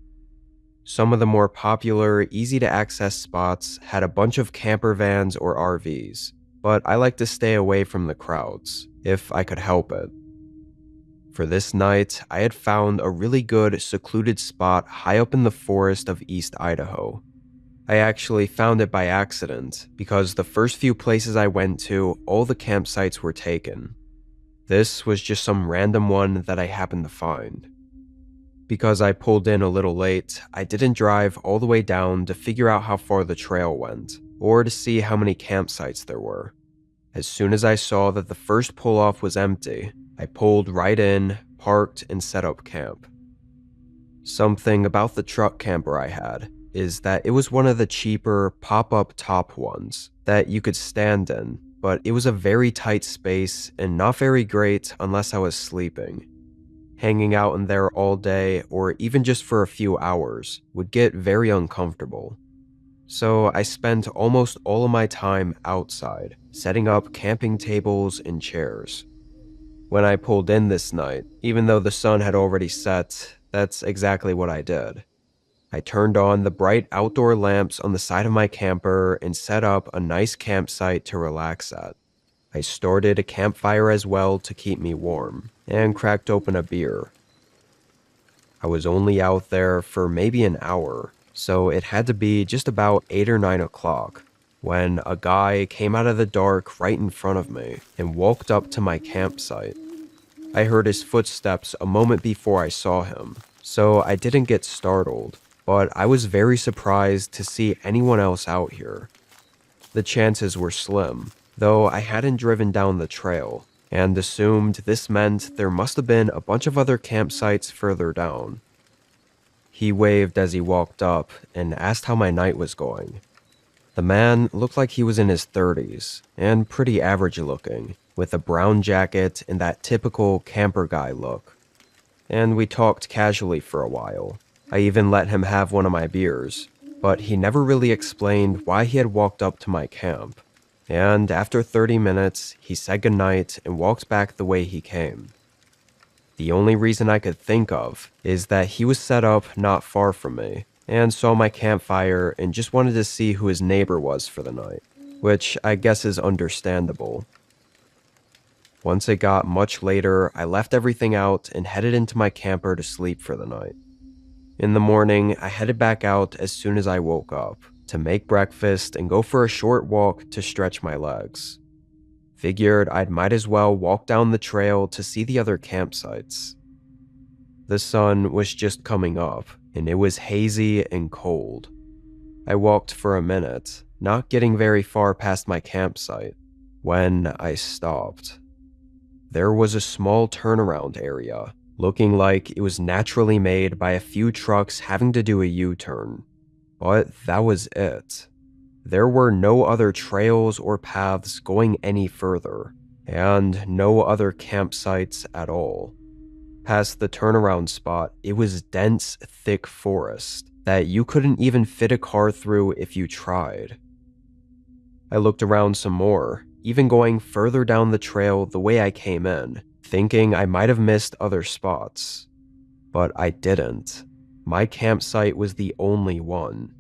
Some of the more popular, easy-to-access spots had a bunch of camper vans or RVs, but I like to stay away from the crowds, if I could help it. For this night, I had found a really good, secluded spot high up in the forest of East Idaho. I actually found it by accident, because the first few places I went to, all the campsites were taken. This was just some random one that I happened to find. Because I pulled in a little late, I didn't drive all the way down to figure out how far the trail went, or to see how many campsites there were. As soon as I saw that the first pull-off was empty, I pulled right in, parked, and set up camp. Something about the truck camper I had is that it was one of the cheaper pop-up top ones that you could stand in, but it was a very tight space and not very great unless I was sleeping. Hanging out in there all day, or even just for a few hours, would get very uncomfortable. So I spent almost all of my time outside, setting up camping tables and chairs. When I pulled in this night, even though the sun had already set, that's exactly what I did. I turned on the bright outdoor lamps on the side of my camper and set up a nice campsite to relax at. I started a campfire as well to keep me warm, and cracked open a beer. I was only out there for maybe an hour, so it had to be just about 8 or 9 o'clock, when a guy came out of the dark right in front of me and walked up to my campsite. I heard his footsteps a moment before I saw him, so I didn't get startled, but I was very surprised to see anyone else out here. The chances were slim, though I hadn't driven down the trail, and assumed this meant there must have been a bunch of other campsites further down. He waved as he walked up and asked how my night was going. The man looked like he was in his 30s and pretty average looking, with a brown jacket and that typical camper guy look. And we talked casually for a while. I even let him have one of my beers, but he never really explained why he had walked up to my camp. And after 30 minutes, he said goodnight and walked back the way he came. The only reason I could think of is that he was set up not far from me and saw my campfire and just wanted to see who his neighbor was for the night, which I guess is understandable. Once it got much later, I left everything out and headed into my camper to sleep for the night. In the morning, I headed back out as soon as I woke up to make breakfast and go for a short walk to stretch my legs. Figured I might as well walk down the trail to see the other campsites. The sun was just coming up, and it was hazy and cold. I walked for a minute, not getting very far past my campsite, when I stopped. There was a small turnaround area, looking like it was naturally made by a few trucks having to do a U-turn. But that was it. There were no other trails or paths going any further, and no other campsites at all. Past the turnaround spot, it was dense, thick forest that you couldn't even fit a car through if you tried. I looked around some more, even going further down the trail the way I came in, thinking I might have missed other spots. But I didn't. My campsite was the only one.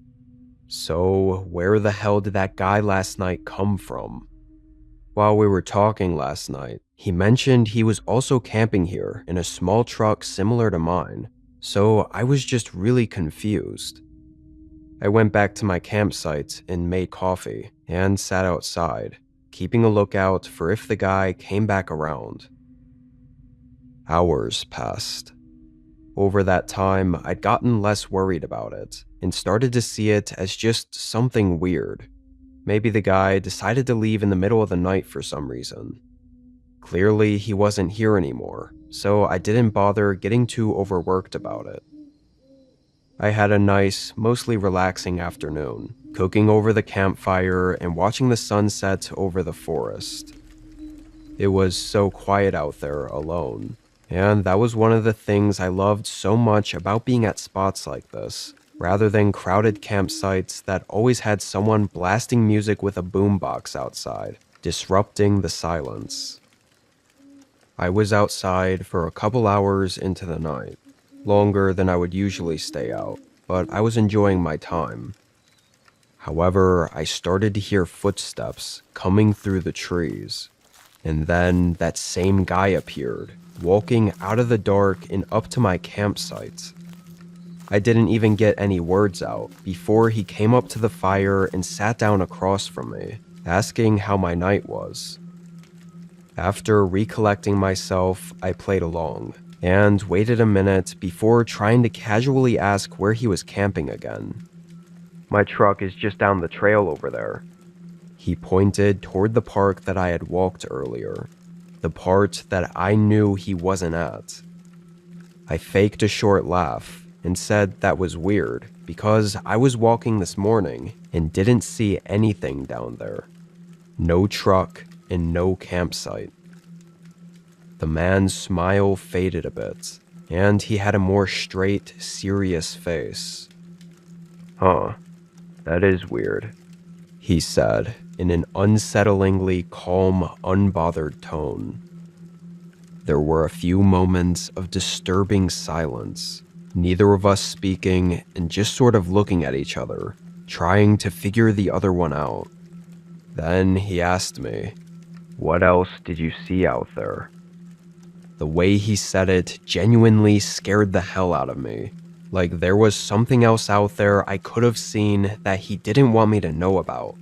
So, where the hell did that guy last night come from? While we were talking last night, he mentioned he was also camping here in a small truck similar to mine, so I was just really confused. I went back to my campsite and made coffee and sat outside, keeping a lookout for if the guy came back around. Hours passed. Over that time, I'd gotten less worried about it and started to see it as just something weird. Maybe the guy decided to leave in the middle of the night for some reason. Clearly, he wasn't here anymore, so I didn't bother getting too overworked about it. I had a nice, mostly relaxing afternoon, cooking over the campfire and watching the sunset over the forest. It was so quiet out there alone, and that was one of the things I loved so much about being at spots like this, rather than crowded campsites that always had someone blasting music with a boombox outside, disrupting the silence. I was outside for a couple hours into the night, longer than I would usually stay out, but I was enjoying my time. However, I started to hear footsteps coming through the trees, and then that same guy appeared, walking out of the dark and up to my campsite. I didn't even get any words out before he came up to the fire and sat down across from me, asking how my night was. After recollecting myself, I played along, and waited a minute before trying to casually ask where he was camping again. "My truck is just down the trail over there." He pointed toward the park that I had walked earlier, the part that I knew he wasn't at. I faked a short laugh and said that was weird because I was walking this morning and didn't see anything down there. No truck and no campsite. The man's smile faded a bit, and he had a more straight, serious face. "Huh, that is weird," he said in an unsettlingly calm, unbothered tone. There were a few moments of disturbing silence, neither of us speaking and just sort of looking at each other, trying to figure the other one out. Then he asked me, "What else did you see out there?" The way he said it genuinely scared the hell out of me. Like there was something else out there I could have seen that he didn't want me to know about.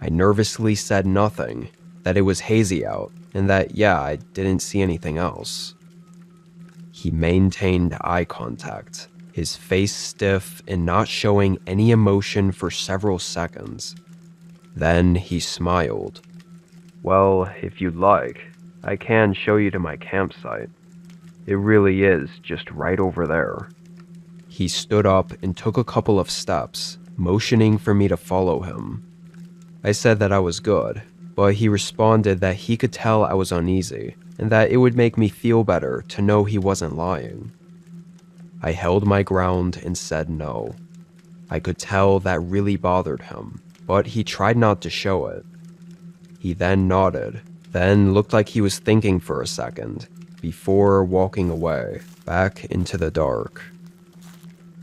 I nervously said nothing, that it was hazy out, and that, yeah, I didn't see anything else. He maintained eye contact, his face stiff and not showing any emotion for several seconds. Then he smiled. "Well, if you'd like, I can show you to my campsite. It really is just right over there." He stood up and took a couple of steps, motioning for me to follow him. I said that I was good, but he responded that he could tell I was uneasy and that it would make me feel better to know he wasn't lying. I held my ground and said no. I could tell that really bothered him, but he tried not to show it. He then nodded, then looked like he was thinking for a second, before walking away, back into the dark.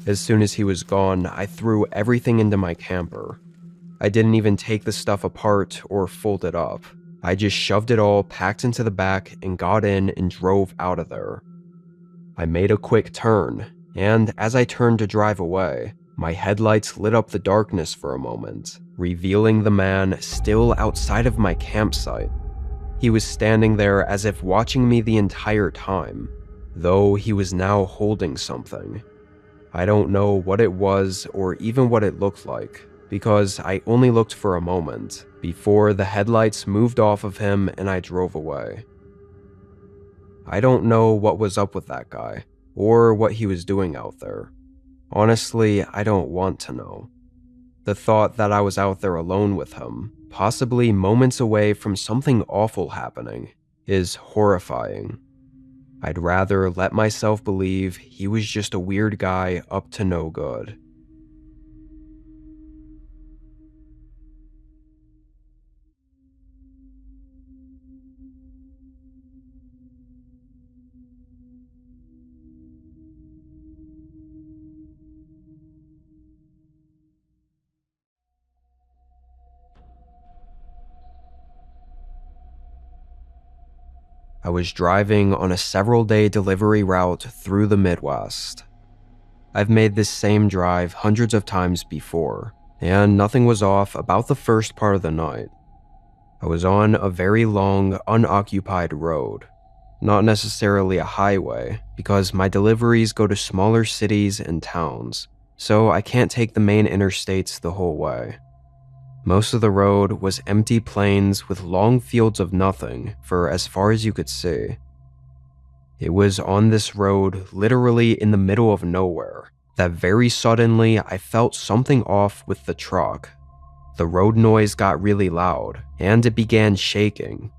As soon as he was gone, I threw everything into my camper. I didn't even take the stuff apart or fold it up. I just shoved it all packed into the back and got in and drove out of there. I made a quick turn, and as I turned to drive away, my headlights lit up the darkness for a moment, revealing the man still outside of my campsite. He was standing there as if watching me the entire time, though he was now holding something. I don't know what it was or even what it looked like, because I only looked for a moment before the headlights moved off of him and I drove away. I don't know what was up with that guy, or what he was doing out there. Honestly, I don't want to know. The thought that I was out there alone with him, possibly moments away from something awful happening, is horrifying. I'd rather let myself believe he was just a weird guy up to no good. I was driving on a several-day delivery route through the Midwest. I've made this same drive hundreds of times before, and nothing was off about the first part of the night. I was on a very long, unoccupied road. Not necessarily a highway, because my deliveries go to smaller cities and towns, so I can't take the main interstates the whole way. Most of the road was empty plains with long fields of nothing for as far as you could see. It was on this road, literally in the middle of nowhere, that very suddenly I felt something off with the truck. The road noise got really loud, and it began shaking.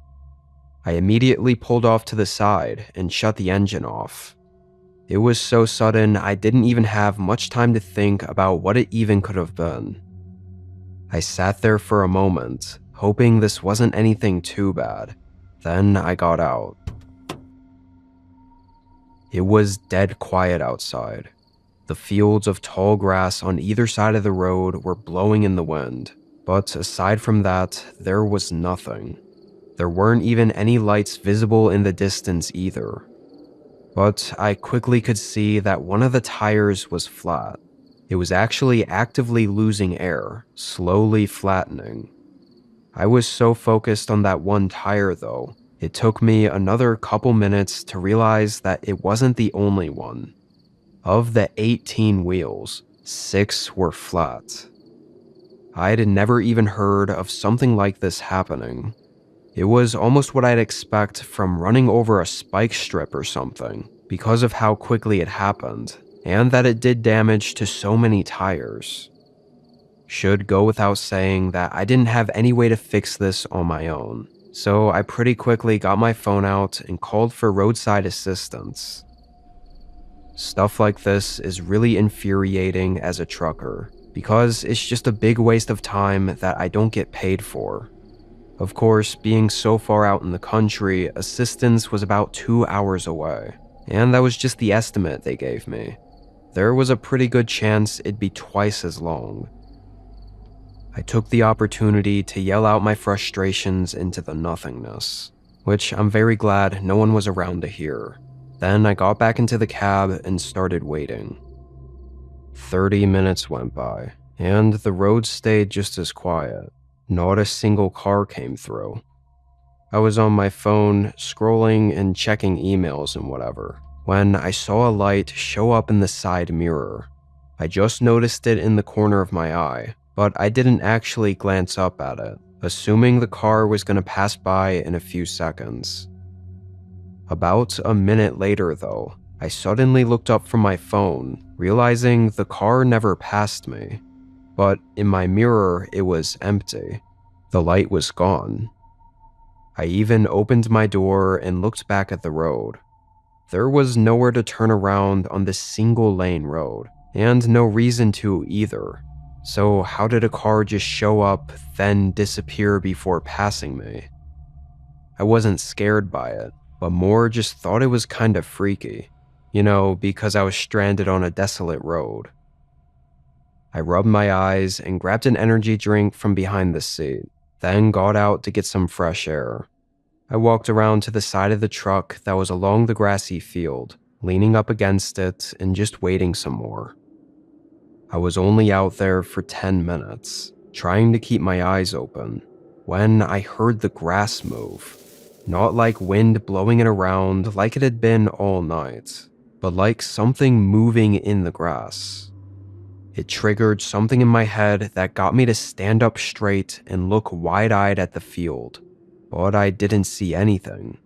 I immediately pulled off to the side and shut the engine off. It was so sudden I didn't even have much time to think about what it even could have been. I sat there for a moment, hoping this wasn't anything too bad. Then I got out. It was dead quiet outside. The fields of tall grass on either side of the road were blowing in the wind, but aside from that, there was nothing. There weren't even any lights visible in the distance either. But I quickly could see that one of the tires was flat. It was actually actively losing air, slowly flattening. I was so focused on that one tire though, it took me another couple minutes to realize that it wasn't the only one. Of the 18 wheels, 6 were flat. I'd never even heard of something like this happening. It was almost what I'd expect from running over a spike strip or something, because of how quickly it happened, and that it did damage to so many tires. Should go without saying that I didn't have any way to fix this on my own, so I pretty quickly got my phone out and called for roadside assistance. Stuff like this is really infuriating as a trucker, because it's just a big waste of time that I don't get paid for. Of course, being so far out in the country, assistance was about 2 hours away, and that was just the estimate they gave me. There was a pretty good chance it'd be twice as long. I took the opportunity to yell out my frustrations into the nothingness, which I'm very glad no one was around to hear. Then I got back into the cab and started waiting. 30 minutes went by, and the road stayed just as quiet. Not a single car came through. I was on my phone, scrolling and checking emails and whatever, when I saw a light show up in the side mirror. I just noticed it in the corner of my eye, but I didn't actually glance up at it, assuming the car was going to pass by in a few seconds. About a minute later though, I suddenly looked up from my phone, realizing the car never passed me. But in my mirror, it was empty. The light was gone. I even opened my door and looked back at the road. There was nowhere to turn around on this single lane road, and no reason to either. So how did a car just show up, then disappear before passing me? I wasn't scared by it, but more just thought it was kind of freaky. Because I was stranded on a desolate road. I rubbed my eyes and grabbed an energy drink from behind the seat, then got out to get some fresh air. I walked around to the side of the truck that was along the grassy field, leaning up against it and just waiting some more. I was only out there for 10 minutes, trying to keep my eyes open, when I heard the grass move. Not like wind blowing it around like it had been all night, but like something moving in the grass. It triggered something in my head that got me to stand up straight and look wide-eyed at the field, but I didn't see anything.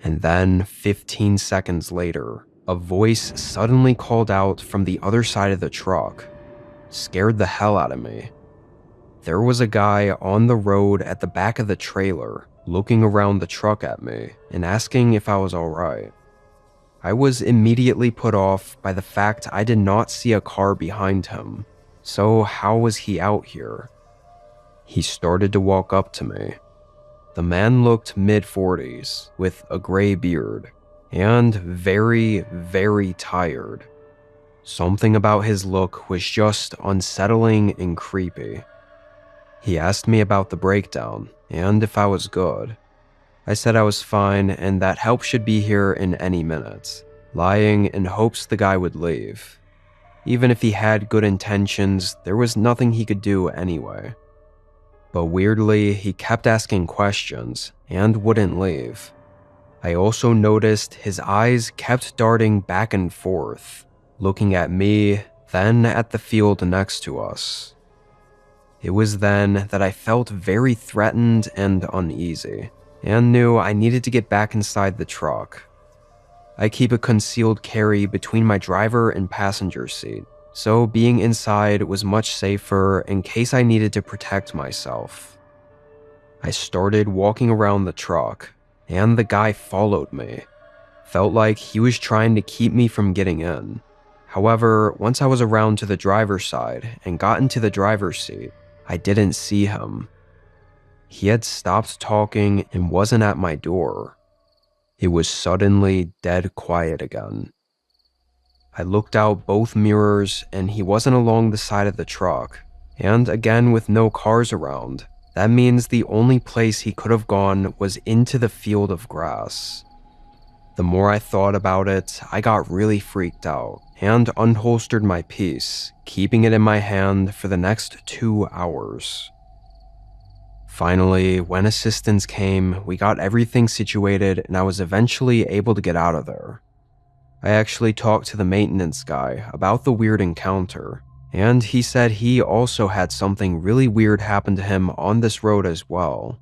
And then, 15 seconds later, a voice suddenly called out from the other side of the truck. Scared the hell out of me. There was a guy on the road at the back of the trailer, looking around the truck at me and asking if I was alright. I was immediately put off by the fact I did not see a car behind him, so how was he out here? He started to walk up to me. The man looked mid-40s, with a gray beard, and very, very tired. Something about his look was just unsettling and creepy. He asked me about the breakdown, and if I was good. I said I was fine and that help should be here in any minute, lying in hopes the guy would leave. Even if he had good intentions, there was nothing he could do anyway. But weirdly, he kept asking questions and wouldn't leave. I also noticed his eyes kept darting back and forth, looking at me, then at the field next to us. It was then that I felt very threatened and uneasy, and knew I needed to get back inside the truck. I keep a concealed carry between my driver and passenger seat, so being inside was much safer in case I needed to protect myself. I started walking around the truck, and the guy followed me. Felt like he was trying to keep me from getting in. However, once I was around to the driver's side and got into the driver's seat, I didn't see him. He had stopped talking and wasn't at my door. It was suddenly dead quiet again. I looked out both mirrors and he wasn't along the side of the truck, and again with no cars around, that means the only place he could have gone was into the field of grass. The more I thought about it, I got really freaked out and unholstered my piece, keeping it in my hand for the next 2 hours. Finally, when assistance came, we got everything situated and I was eventually able to get out of there. I actually talked to the maintenance guy about the weird encounter, and he said he also had something really weird happen to him on this road as well.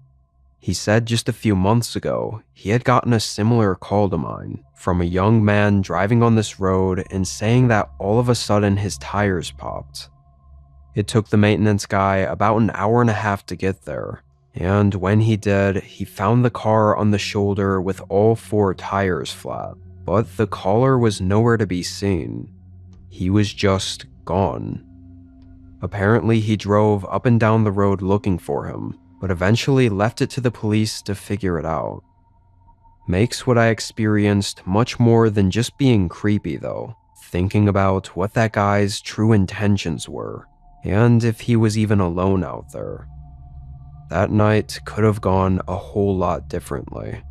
He said just a few months ago, he had gotten a similar call to mine from a young man driving on this road and saying that all of a sudden his tires popped. It took the maintenance guy about an hour and a half to get there, and when he did, he found the car on the shoulder with all 4 tires flat, but the caller was nowhere to be seen. He was just gone. Apparently, he drove up and down the road looking for him, but eventually left it to the police to figure it out. Makes what I experienced much more than just being creepy though, thinking about what that guy's true intentions were, and if he was even alone out there. That night could have gone a whole lot differently.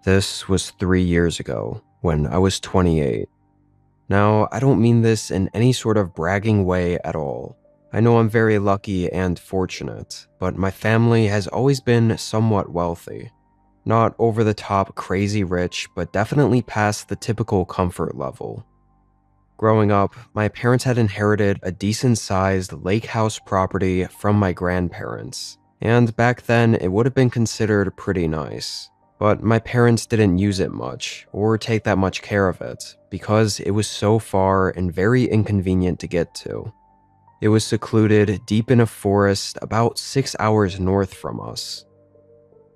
This was 3 years ago, when I was 28. Now, I don't mean this in any sort of bragging way at all. I know I'm very lucky and fortunate, but my family has always been somewhat wealthy. Not over the top crazy rich, but definitely past the typical comfort level. Growing up, my parents had inherited a decent-sized lake house property from my grandparents, and back then it would have been considered pretty nice. But my parents didn't use it much, or take that much care of it, because it was so far and very inconvenient to get to. It was secluded deep in a forest about 6 hours north from us.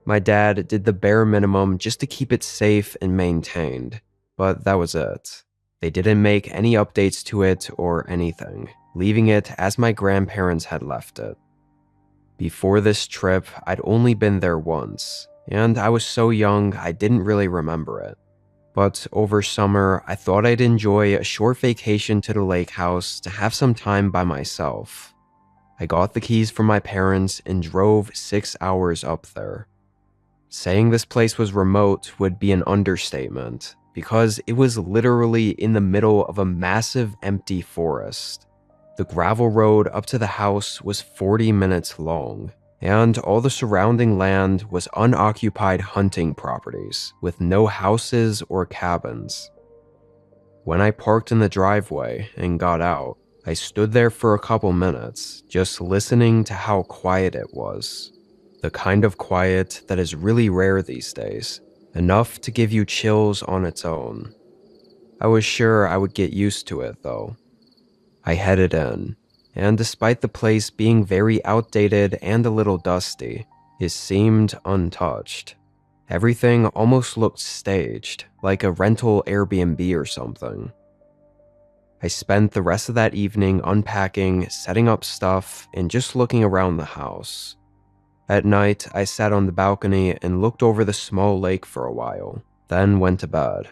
My dad did the bare minimum just to keep it safe and maintained, but that was it. They didn't make any updates to it or anything, leaving it as my grandparents had left it. Before this trip, I'd only been there once, and I was so young I didn't really remember it. But over summer, I thought I'd enjoy a short vacation to the lake house to have some time by myself. I got the keys from my parents and drove 6 hours up there. Saying this place was remote would be an understatement, because it was literally in the middle of a massive empty forest. The gravel road up to the house was 40 minutes long, and all the surrounding land was unoccupied hunting properties, with no houses or cabins. When I parked in the driveway and got out, I stood there for a couple minutes, just listening to how quiet it was. The kind of quiet that is really rare these days, enough to give you chills on its own. I was sure I would get used to it, though. I headed in, and despite the place being very outdated and a little dusty, it seemed untouched. Everything almost looked staged, like a rental Airbnb or something. I spent the rest of that evening unpacking, setting up stuff, and just looking around the house. At night, I sat on the balcony and looked over the small lake for a while, then went to bed.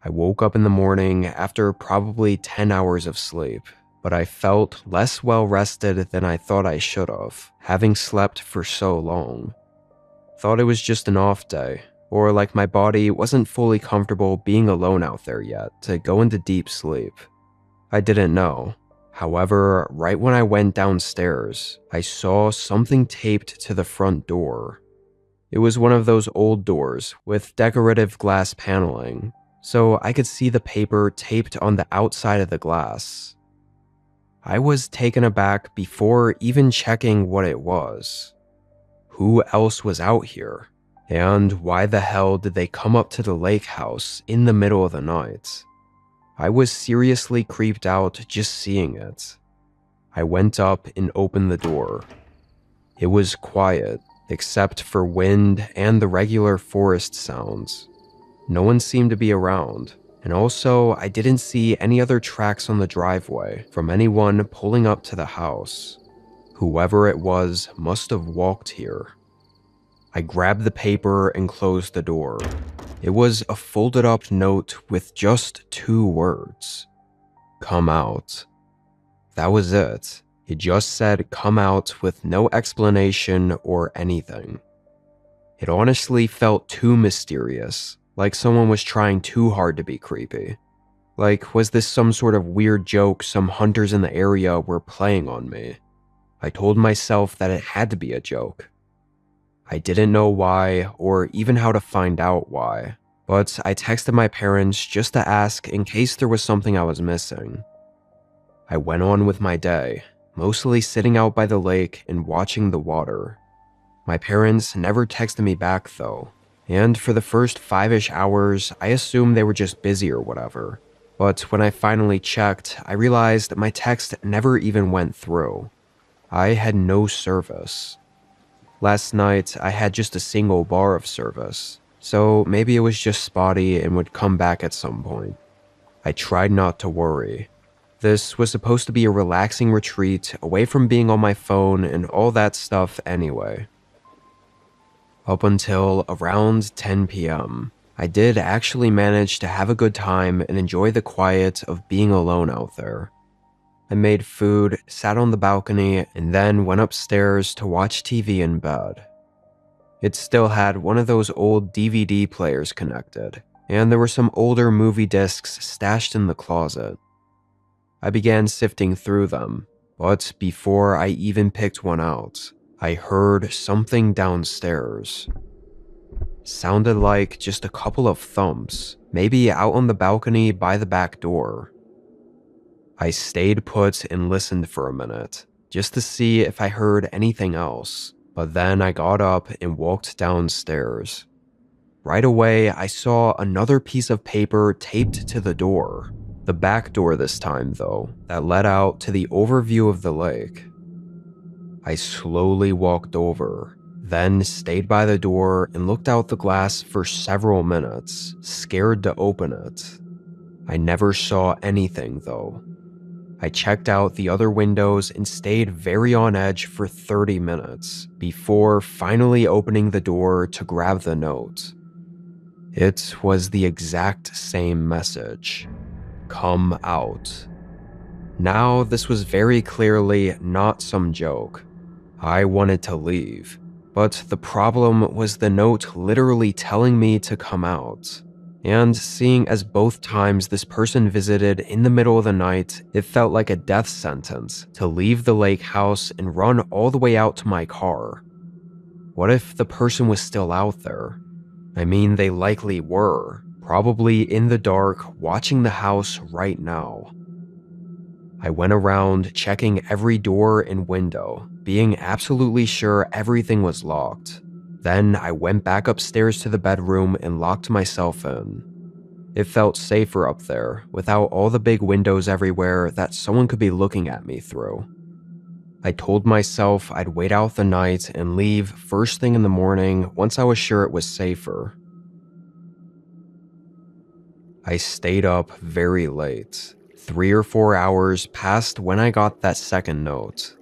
I woke up in the morning after probably 10 hours of sleep, but I felt less well rested than I thought I should have, having slept for so long. Thought it was just an off day, or like my body wasn't fully comfortable being alone out there yet to go into deep sleep. I didn't know. However, right when I went downstairs, I saw something taped to the front door. It was one of those old doors with decorative glass paneling, so I could see the paper taped on the outside of the glass. I was taken aback before even checking what it was. Who else was out here? And why the hell did they come up to the lake house in the middle of the night? I was seriously creeped out just seeing it. I went up and opened the door. It was quiet, except for wind and the regular forest sounds. No one seemed to be around, and also I didn't see any other tracks on the driveway from anyone pulling up to the house. Whoever it was must have walked here. I grabbed the paper and closed the door. It was a folded up note with just 2 words. Come out. That was it. It just said come out with no explanation or anything. It honestly felt too mysterious, like someone was trying too hard to be creepy. Like, was this some sort of weird joke some hunters in the area were playing on me? I told myself that it had to be a joke. I didn't know why, or even how to find out why, but I texted my parents just to ask in case there was something I was missing. I went on with my day, mostly sitting out by the lake and watching the water. My parents never texted me back though, and for the first 5-ish hours, I assumed they were just busy or whatever. But when I finally checked, I realized my text never even went through. I had no service. Last night, I had just a single bar of service, so maybe it was just spotty and would come back at some point. I tried not to worry. This was supposed to be a relaxing retreat away from being on my phone and all that stuff anyway. Up until around 10 p.m., I did actually manage to have a good time and enjoy the quiet of being alone out there. I made food, sat on the balcony, and then went upstairs to watch TV in bed. It still had one of those old DVD players connected, and there were some older movie discs stashed in the closet. I began sifting through them, but before I even picked one out, I heard something downstairs. Sounded like just a couple of thumps, maybe out on the balcony by the back door. I stayed put and listened for a minute, just to see if I heard anything else, but then I got up and walked downstairs. Right away, I saw another piece of paper taped to the door. The back door this time, though, that led out to the overview of the lake. I slowly walked over, then stayed by the door and looked out the glass for several minutes, scared to open it. I never saw anything, though. I checked out the other windows and stayed very on edge for 30 minutes before finally opening the door to grab the note. It was the exact same message. Come out. Now, this was very clearly not some joke. I wanted to leave, but the problem was the note literally telling me to come out. And seeing as both times this person visited in the middle of the night, it felt like a death sentence to leave the lake house and run all the way out to my car. What if the person was still out there? I mean, they likely were, probably in the dark, watching the house right now. I went around checking every door and window, being absolutely sure everything was locked. Then I went back upstairs to the bedroom and locked myself in. It felt safer up there, without all the big windows everywhere that someone could be looking at me through. I told myself I'd wait out the night and leave first thing in the morning once I was sure it was safer. I stayed up very late. 3 or 4 hours passed when I got that second note.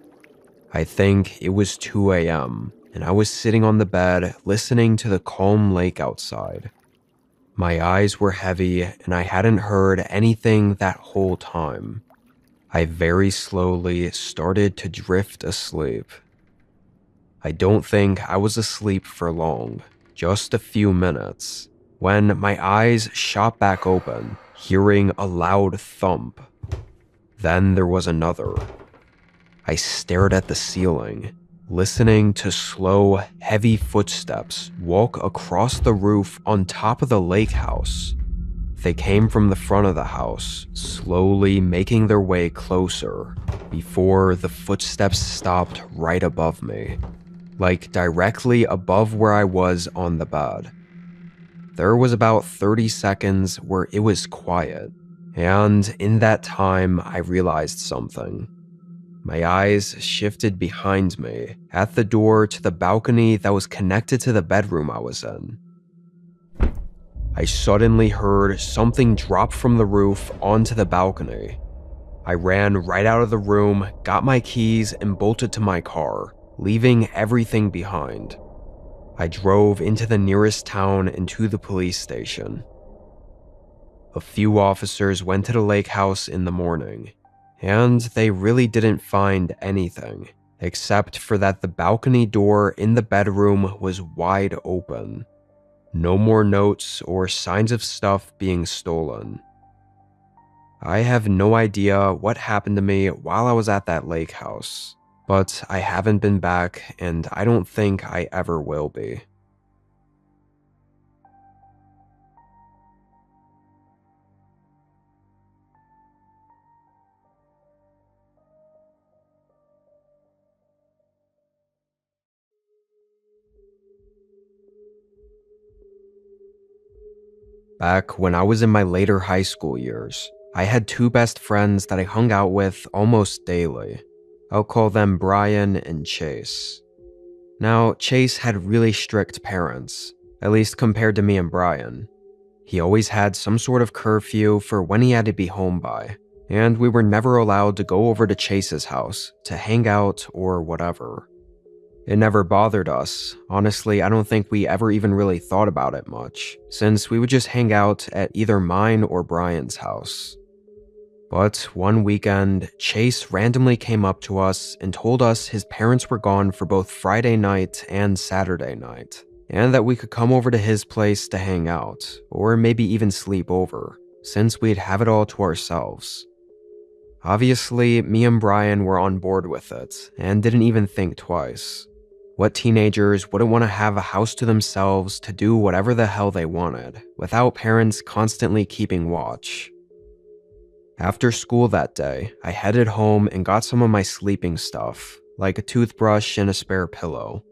I think it was 2 a.m., and I was sitting on the bed listening to the calm lake outside. My eyes were heavy, and I hadn't heard anything that whole time. I very slowly started to drift asleep. I don't think I was asleep for long, just a few minutes, when my eyes shot back open, hearing a loud thump. Then there was another. I stared at the ceiling, listening to slow, heavy footsteps walk across the roof on top of the lake house. They came from the front of the house, slowly making their way closer, before the footsteps stopped right above me, like directly above where I was on the bed. There was about 30 seconds where it was quiet, and in that time I realized something. My eyes shifted behind me, at the door to the balcony that was connected to the bedroom I was in. I suddenly heard something drop from the roof onto the balcony. I ran right out of the room, got my keys, and bolted to my car, leaving everything behind. I drove into the nearest town and to the police station. A few officers went to the lake house in the morning, and they really didn't find anything, except for that the balcony door in the bedroom was wide open. No more notes or signs of stuff being stolen. I have no idea what happened to me while I was at that lake house, but I haven't been back, and I don't think I ever will be. Back when I was in my later high school years, I had two best friends that I hung out with almost daily. I'll call them Brian and Chase. Now, Chase had really strict parents, at least compared to me and Brian. He always had some sort of curfew for when he had to be home by, and we were never allowed to go over to Chase's house to hang out or whatever. It never bothered us. Honestly, I don't think we ever even really thought about it much, since we would just hang out at either mine or Brian's house. But one weekend, Chase randomly came up to us and told us his parents were gone for both Friday night and Saturday night, and that we could come over to his place to hang out, or maybe even sleep over, since we'd have it all to ourselves. Obviously, me and Brian were on board with it, and didn't even think twice. What teenagers wouldn't want to have a house to themselves to do whatever the hell they wanted, without parents constantly keeping watch? After school that day, I headed home and got some of my sleeping stuff, like a toothbrush and a spare pillow.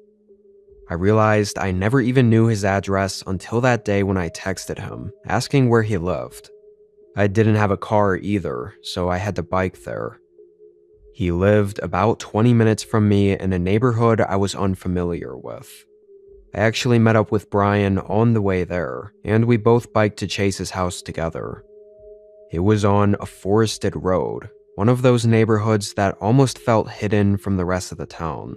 I realized I never even knew his address until that day when I texted him, asking where he lived. I didn't have a car either, so I had to bike there. He lived about 20 minutes from me in a neighborhood I was unfamiliar with. I actually met up with Brian on the way there, and we both biked to Chase's house together. It was on a forested road, one of those neighborhoods that almost felt hidden from the rest of the town.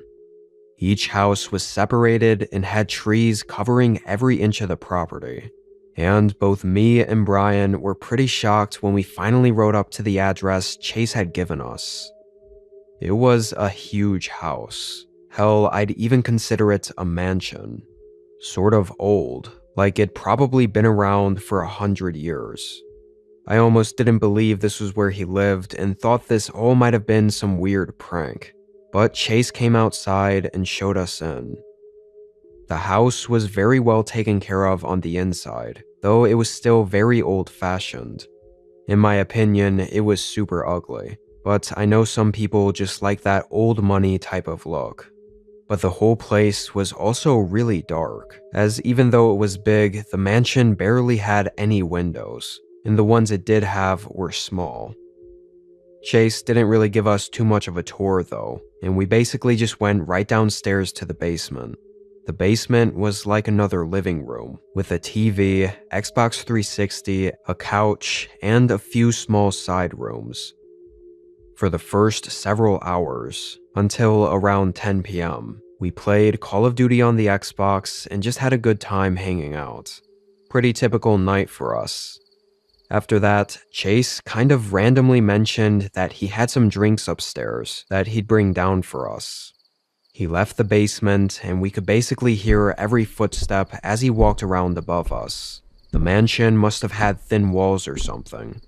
Each house was separated and had trees covering every inch of the property. And both me and Brian were pretty shocked when we finally rode up to the address Chase had given us. It was a huge house. Hell, I'd even consider it a mansion. Sort of old, like it'd probably been around for 100 years. I almost didn't believe this was where he lived and thought this all might have been some weird prank. But Chase came outside and showed us in. The house was very well taken care of on the inside, though it was still very old-fashioned. In my opinion, it was super ugly, but I know some people just like that old money type of look. But the whole place was also really dark, as even though it was big, the mansion barely had any windows, and the ones it did have were small. Chase didn't really give us too much of a tour though, and we basically just went right downstairs to the basement. The basement was like another living room, with a TV, Xbox 360, a couch, and a few small side rooms. For the first several hours, until around 10 p.m., we played Call of Duty on the Xbox and just had a good time hanging out. Pretty typical night for us. After that, Chase kind of randomly mentioned that he had some drinks upstairs that he'd bring down for us. He left the basement, and we could basically hear every footstep as he walked around above us. The mansion must have had thin walls or something.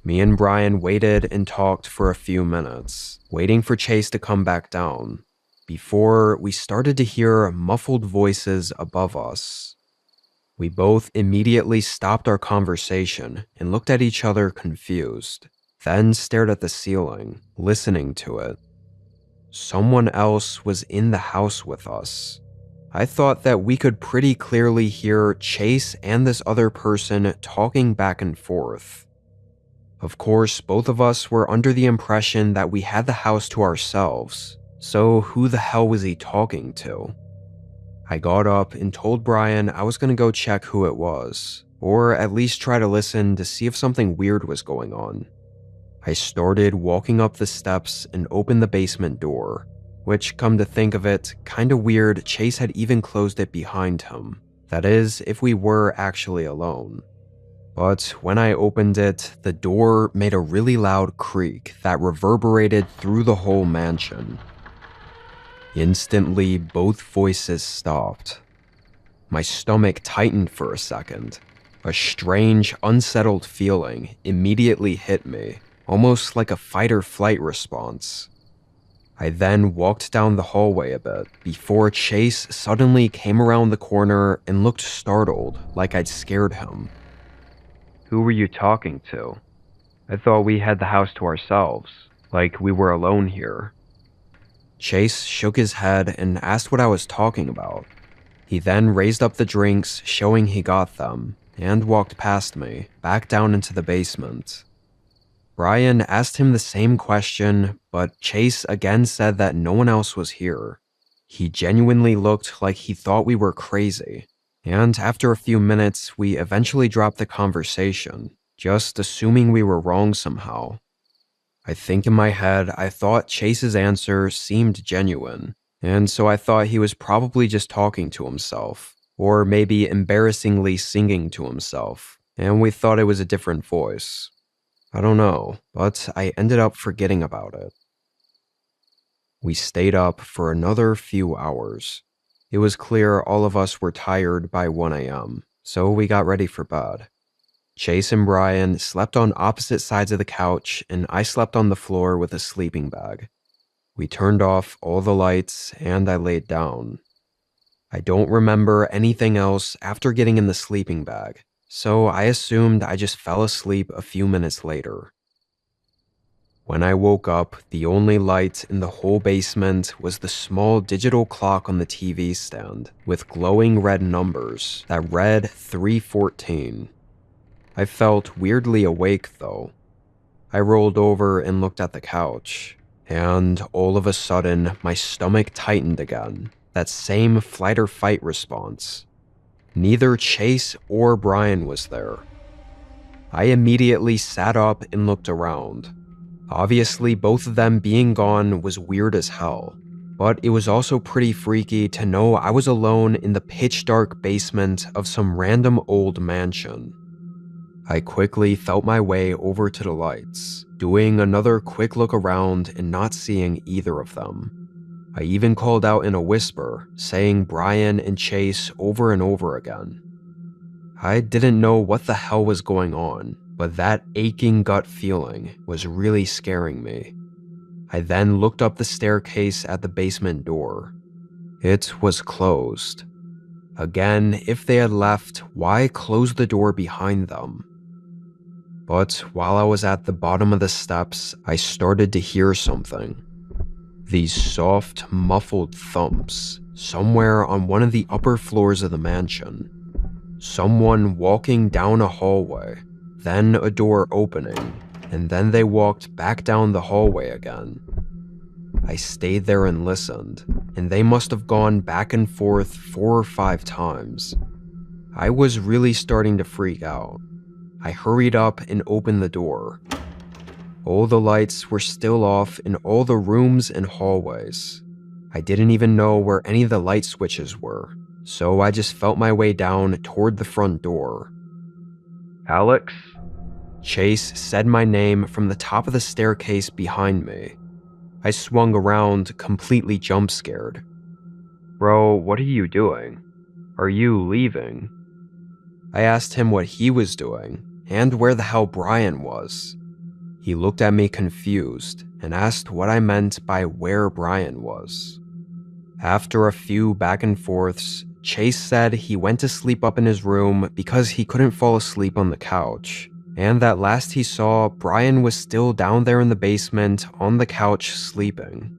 Me and Brian waited and talked for a few minutes, waiting for Chase to come back down, before we started to hear muffled voices above us. We both immediately stopped our conversation and looked at each other confused, then stared at the ceiling, listening to it. Someone else was in the house with us. I thought that we could pretty clearly hear Chase and this other person talking back and forth. Of course, both of us were under the impression that we had the house to ourselves, so who the hell was he talking to? I got up and told Brian I was going to go check who it was, or at least try to listen to see if something weird was going on. I started walking up the steps and opened the basement door, which, come to think of it, kinda weird Chase had even closed it behind him. That is, if we were actually alone. But when I opened it, the door made a really loud creak that reverberated through the whole mansion. Instantly, both voices stopped. My stomach tightened for a second. A strange, unsettled feeling immediately hit me, almost like a fight-or-flight response. I then walked down the hallway a bit before Chase suddenly came around the corner and looked startled, like I'd scared him. "Who were you talking to? I thought we had the house to ourselves, like we were alone here." Chase shook his head and asked what I was talking about. He then raised up the drinks, showing he got them, and walked past me, back down into the basement. Brian asked him the same question, but Chase again said that no one else was here. He genuinely looked like he thought we were crazy, and after a few minutes, we eventually dropped the conversation, just assuming we were wrong somehow. I think in my head, I thought Chase's answer seemed genuine, and so I thought he was probably just talking to himself, or maybe embarrassingly singing to himself, and we thought it was a different voice. I don't know, but I ended up forgetting about it. We stayed up for another few hours. It was clear all of us were tired by 1 a.m., so we got ready for bed. Chase and Brian slept on opposite sides of the couch, and I slept on the floor with a sleeping bag. We turned off all the lights and I laid down. I don't remember anything else after getting in the sleeping bag, so I assumed I just fell asleep a few minutes later. When I woke up, the only light in the whole basement was the small digital clock on the TV stand with glowing red numbers that read 3:14. I felt weirdly awake though. I rolled over and looked at the couch, and all of a sudden, my stomach tightened again. That same flight or fight response. Neither Chase or Brian was there. I immediately sat up and looked around. Obviously, both of them being gone was weird as hell, but it was also pretty freaky to know I was alone in the pitch dark basement of some random old mansion. I quickly felt my way over to the lights, doing another quick look around and not seeing either of them. I even called out in a whisper, saying Brian and Chase over and over again. I didn't know what the hell was going on, but that aching gut feeling was really scaring me. I then looked up the staircase at the basement door. It was closed. Again, if they had left, why close the door behind them? But while I was at the bottom of the steps, I started to hear something. These soft, muffled thumps somewhere on one of the upper floors of the mansion. Someone walking down a hallway, then a door opening, and then they walked back down the hallway again. I stayed there and listened, and they must have gone back and forth 4 or 5 times. I was really starting to freak out. I hurried up and opened the door. All the lights were still off in all the rooms and hallways. I didn't even know where any of the light switches were, so I just felt my way down toward the front door. "Alex?" Chase said my name from the top of the staircase behind me. I swung around, completely jump-scared. "Bro, what are you doing? Are you leaving?" I asked him what he was doing, and where the hell Brian was. He looked at me confused and asked what I meant by where Brian was. After a few back and forths, Chase said he went to sleep up in his room because he couldn't fall asleep on the couch, and that last he saw, Brian was still down there in the basement on the couch sleeping.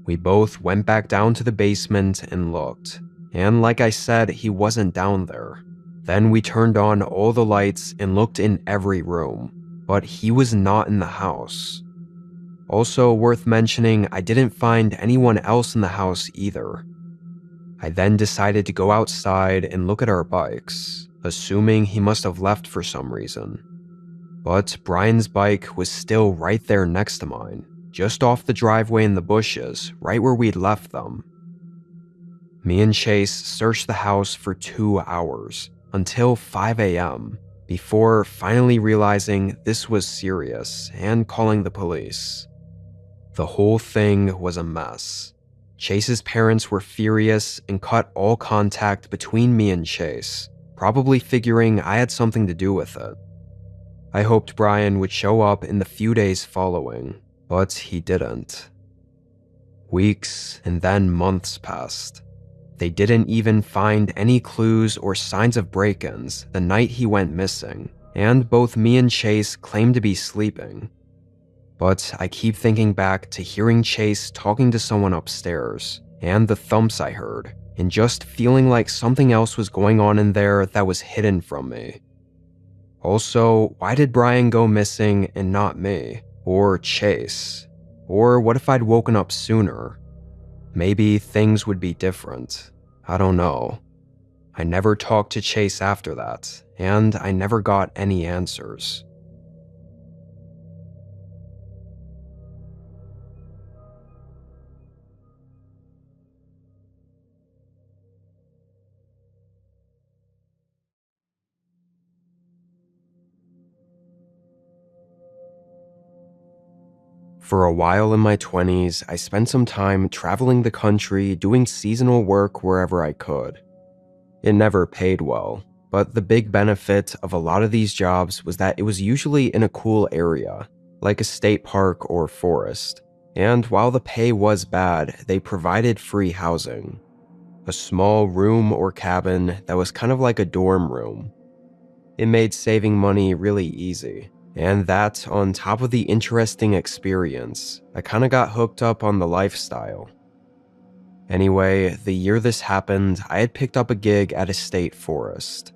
We both went back down to the basement and looked, and like I said, he wasn't down there. Then we turned on all the lights and looked in every room, but he was not in the house. Also worth mentioning, I didn't find anyone else in the house either. I then decided to go outside and look at our bikes, assuming he must have left for some reason. But Brian's bike was still right there next to mine, just off the driveway in the bushes, right where we'd left them. Me and Chase searched the house for 2 hours, until 5 a.m., before finally realizing this was serious and calling the police. The whole thing was a mess. Chase's parents were furious and cut all contact between me and Chase, probably figuring I had something to do with it. I hoped Brian would show up in the few days following, but he didn't. Weeks and then months passed. They didn't even find any clues or signs of break-ins the night he went missing, and both me and Chase claimed to be sleeping. But I keep thinking back to hearing Chase talking to someone upstairs, and the thumps I heard, and just feeling like something else was going on in there that was hidden from me. Also, why did Brian go missing and not me, or Chase? Or what if I'd woken up sooner? Maybe things would be different. I don't know. I never talked to Chase after that, and I never got any answers. For a while in my 20s, I spent some time traveling the country doing seasonal work wherever I could. It never paid well, but the big benefit of a lot of these jobs was that it was usually in a cool area, like a state park or forest, And while the pay was bad, they provided free housing. A small room or cabin that was kind of like a dorm room. It made saving money really easy. And that, on top of the interesting experience, I kind of got hooked up on the lifestyle. Anyway, the year this happened, I had picked up a gig at a state forest.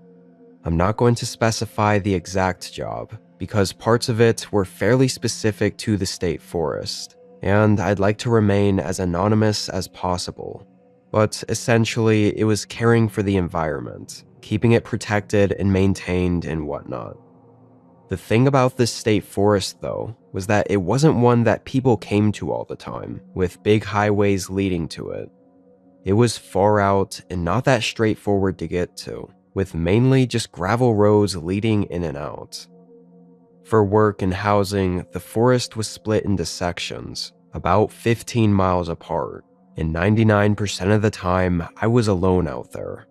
I'm not going to specify the exact job, because parts of it were fairly specific to the state forest, and I'd like to remain as anonymous as possible. But essentially, it was caring for the environment, keeping it protected and maintained and whatnot. The thing about this state forest, though, was that it wasn't one that people came to all the time, with big highways leading to it. It was far out and not that straightforward to get to, with mainly just gravel roads leading in and out. For work and housing, the forest was split into sections, about 15 miles apart, and 99% of the time, I was alone out there.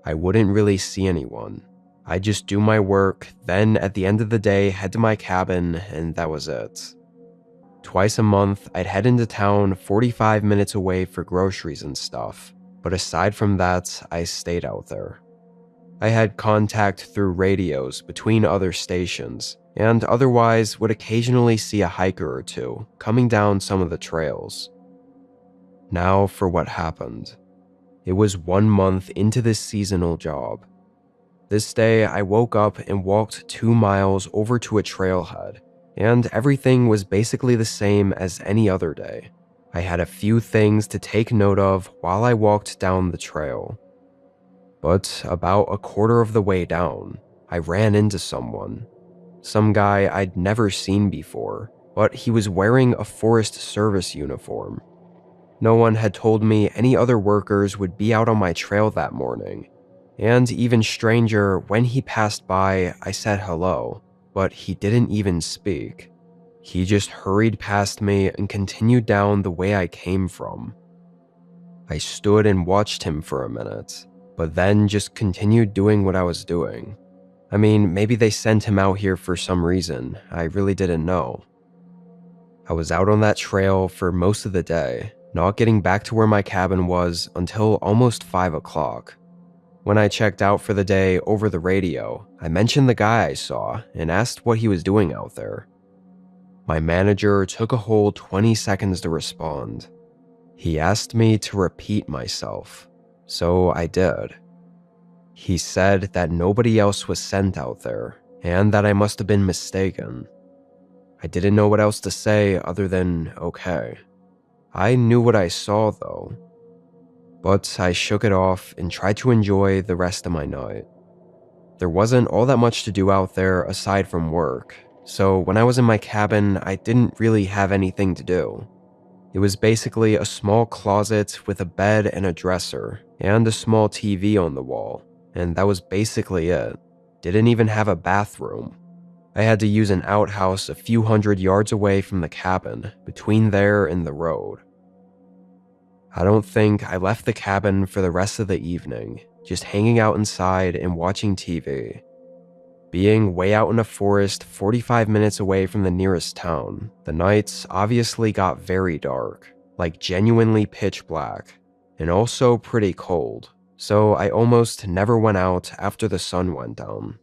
I wouldn't really see anyone. I'd just do my work, then at the end of the day, head to my cabin, and that was it. Twice a month, I'd head into town 45 minutes away for groceries and stuff, but aside from that, I stayed out there. I had contact through radios between other stations, and otherwise would occasionally see a hiker or two coming down some of the trails. Now for what happened. It was 1 month into this seasonal job. This day, I woke up and walked 2 miles over to a trailhead, and everything was basically the same as any other day. I had a few things to take note of while I walked down the trail. But about a quarter of the way down, I ran into someone. Some guy I'd never seen before, but he was wearing a Forest Service uniform. No one had told me any other workers would be out on my trail that morning. And even stranger, when he passed by, I said hello, but he didn't even speak. He just hurried past me and continued down the way I came from. I stood and watched him for a minute, but then just continued doing what I was doing. I mean, maybe they sent him out here for some reason. I really didn't know. I was out on that trail for most of the day, not getting back to where my cabin was until almost 5 o'clock. When I checked out for the day over the radio, I mentioned the guy I saw and asked what he was doing out there. My manager took a whole 20 seconds to respond. He asked me to repeat myself, so I did. He said that nobody else was sent out there and that I must have been mistaken. I didn't know what else to say other than okay. I knew what I saw though. But I shook it off and tried to enjoy the rest of my night. There wasn't all that much to do out there aside from work, so when I was in my cabin, I didn't really have anything to do. It was basically a small closet with a bed and a dresser, and a small TV on the wall, and that was basically it. Didn't even have a bathroom. I had to use an outhouse a few hundred yards away from the cabin, between there and the road. I don't think I left the cabin for the rest of the evening, just hanging out inside and watching TV. Being way out in a forest 45 minutes away from the nearest town, the nights obviously got very dark, like genuinely pitch black, and also pretty cold, so I almost never went out after the sun went down.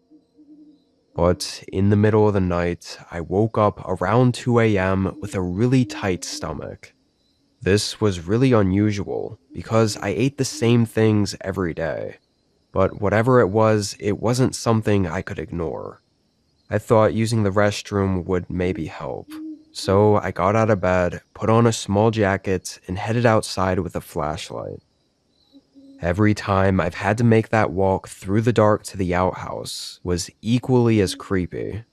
But in the middle of the night, I woke up around 2 a.m. with a really tight stomach. This was really unusual because I ate the same things every day, but whatever it wasn't something I could ignore. I thought using the restroom would maybe help, so I got out of bed, put on a small jacket, and headed outside with a flashlight. Every time I've had to make that walk through the dark to the outhouse was equally as creepy.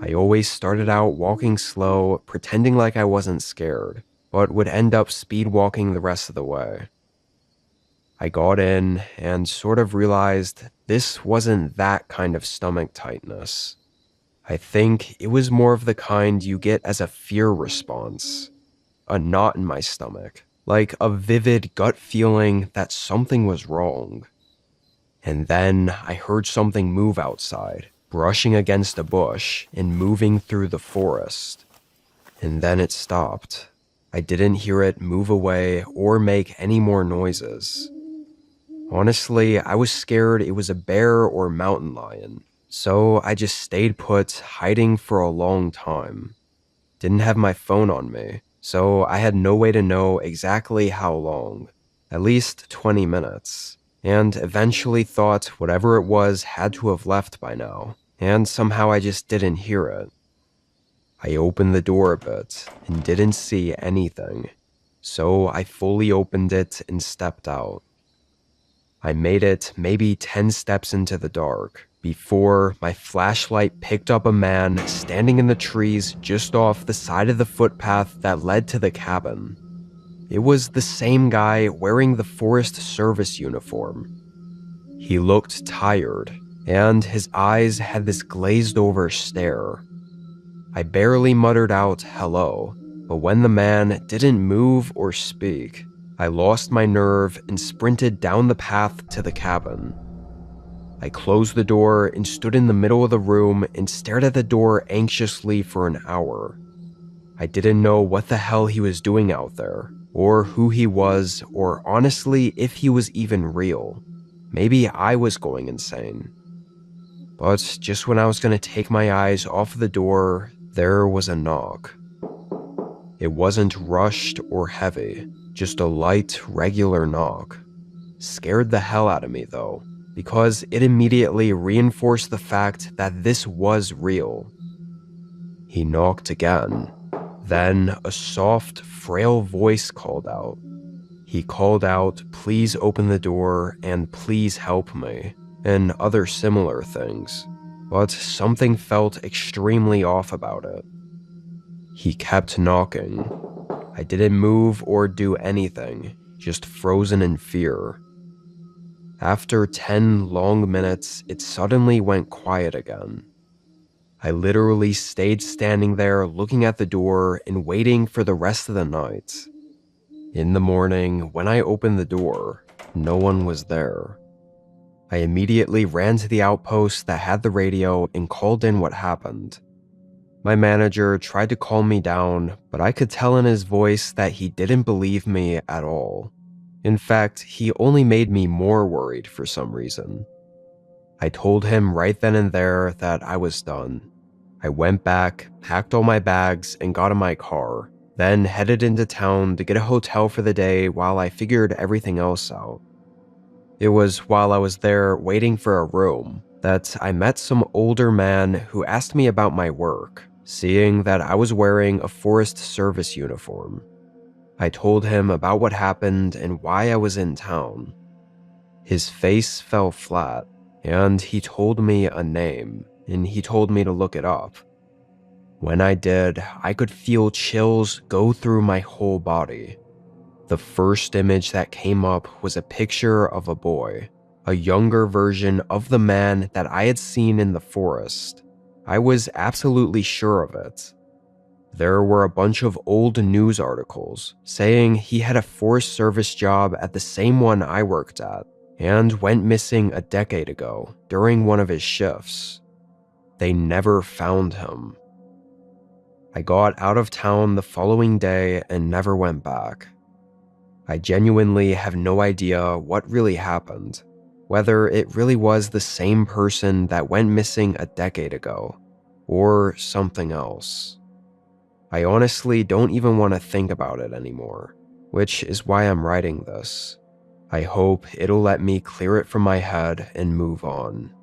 I always started out walking slow, pretending like I wasn't scared, but would end up speed walking the rest of the way. I got in and sort of realized this wasn't that kind of stomach tightness. I think it was more of the kind you get as a fear response. A knot in my stomach, like a vivid gut feeling that something was wrong. And then I heard something move outside, brushing against a bush and moving through the forest. And then it stopped. I didn't hear it move away or make any more noises. Honestly, I was scared it was a bear or mountain lion, so I just stayed put, hiding for a long time. Didn't have my phone on me, so I had no way to know exactly how long. At least 20 minutes. And eventually thought whatever it was had to have left by now, and somehow I just didn't hear it. I opened the door a bit and didn't see anything, so I fully opened it and stepped out. I made it maybe 10 steps into the dark before my flashlight picked up a man standing in the trees just off the side of the footpath that led to the cabin. It was the same guy wearing the Forest Service uniform. He looked tired, and his eyes had this glazed over stare. I barely muttered out hello, but when the man didn't move or speak, I lost my nerve and sprinted down the path to the cabin. I closed the door and stood in the middle of the room and stared at the door anxiously for an hour. I didn't know what the hell he was doing out there, or who he was, or honestly if he was even real. Maybe I was going insane. But just when I was going to take my eyes off the door, there was a knock. It wasn't rushed or heavy, just a light, regular knock. Scared the hell out of me though, because it immediately reinforced the fact that this was real. He knocked again. Then a soft, frail voice called out. He called out, "Please open the door and please help me," and other similar things. But something felt extremely off about it. He kept knocking. I didn't move or do anything, just frozen in fear. After 10 long minutes, it suddenly went quiet again. I literally stayed standing there looking at the door and waiting for the rest of the night. In the morning, when I opened the door, no one was there. I immediately ran to the outpost that had the radio and called in what happened. My manager tried to calm me down, but I could tell in his voice that he didn't believe me at all. In fact, he only made me more worried for some reason. I told him right then and there that I was done. I went back, packed all my bags, and got in my car, then headed into town to get a hotel for the day while I figured everything else out. It was while I was there waiting for a room that I met some older man who asked me about my work, seeing that I was wearing a Forest Service uniform. I told him about what happened and why I was in town. His face fell flat, and he told me a name, and he told me to look it up. When I did, I could feel chills go through my whole body. The first image that came up was a picture of a boy, a younger version of the man that I had seen in the forest. I was absolutely sure of it. There were a bunch of old news articles saying he had a Forest Service job at the same one I worked at and went missing a decade ago during one of his shifts. They never found him. I got out of town the following day and never went back. I genuinely have no idea what really happened, whether it really was the same person that went missing a decade ago, or something else. I honestly don't even want to think about it anymore, which is why I'm writing this. I hope it'll let me clear it from my head and move on.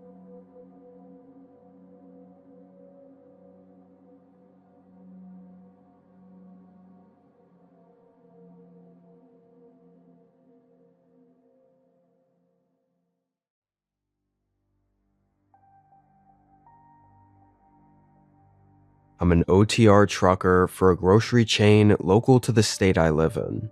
I'm an OTR trucker for a grocery chain local to the state I live in.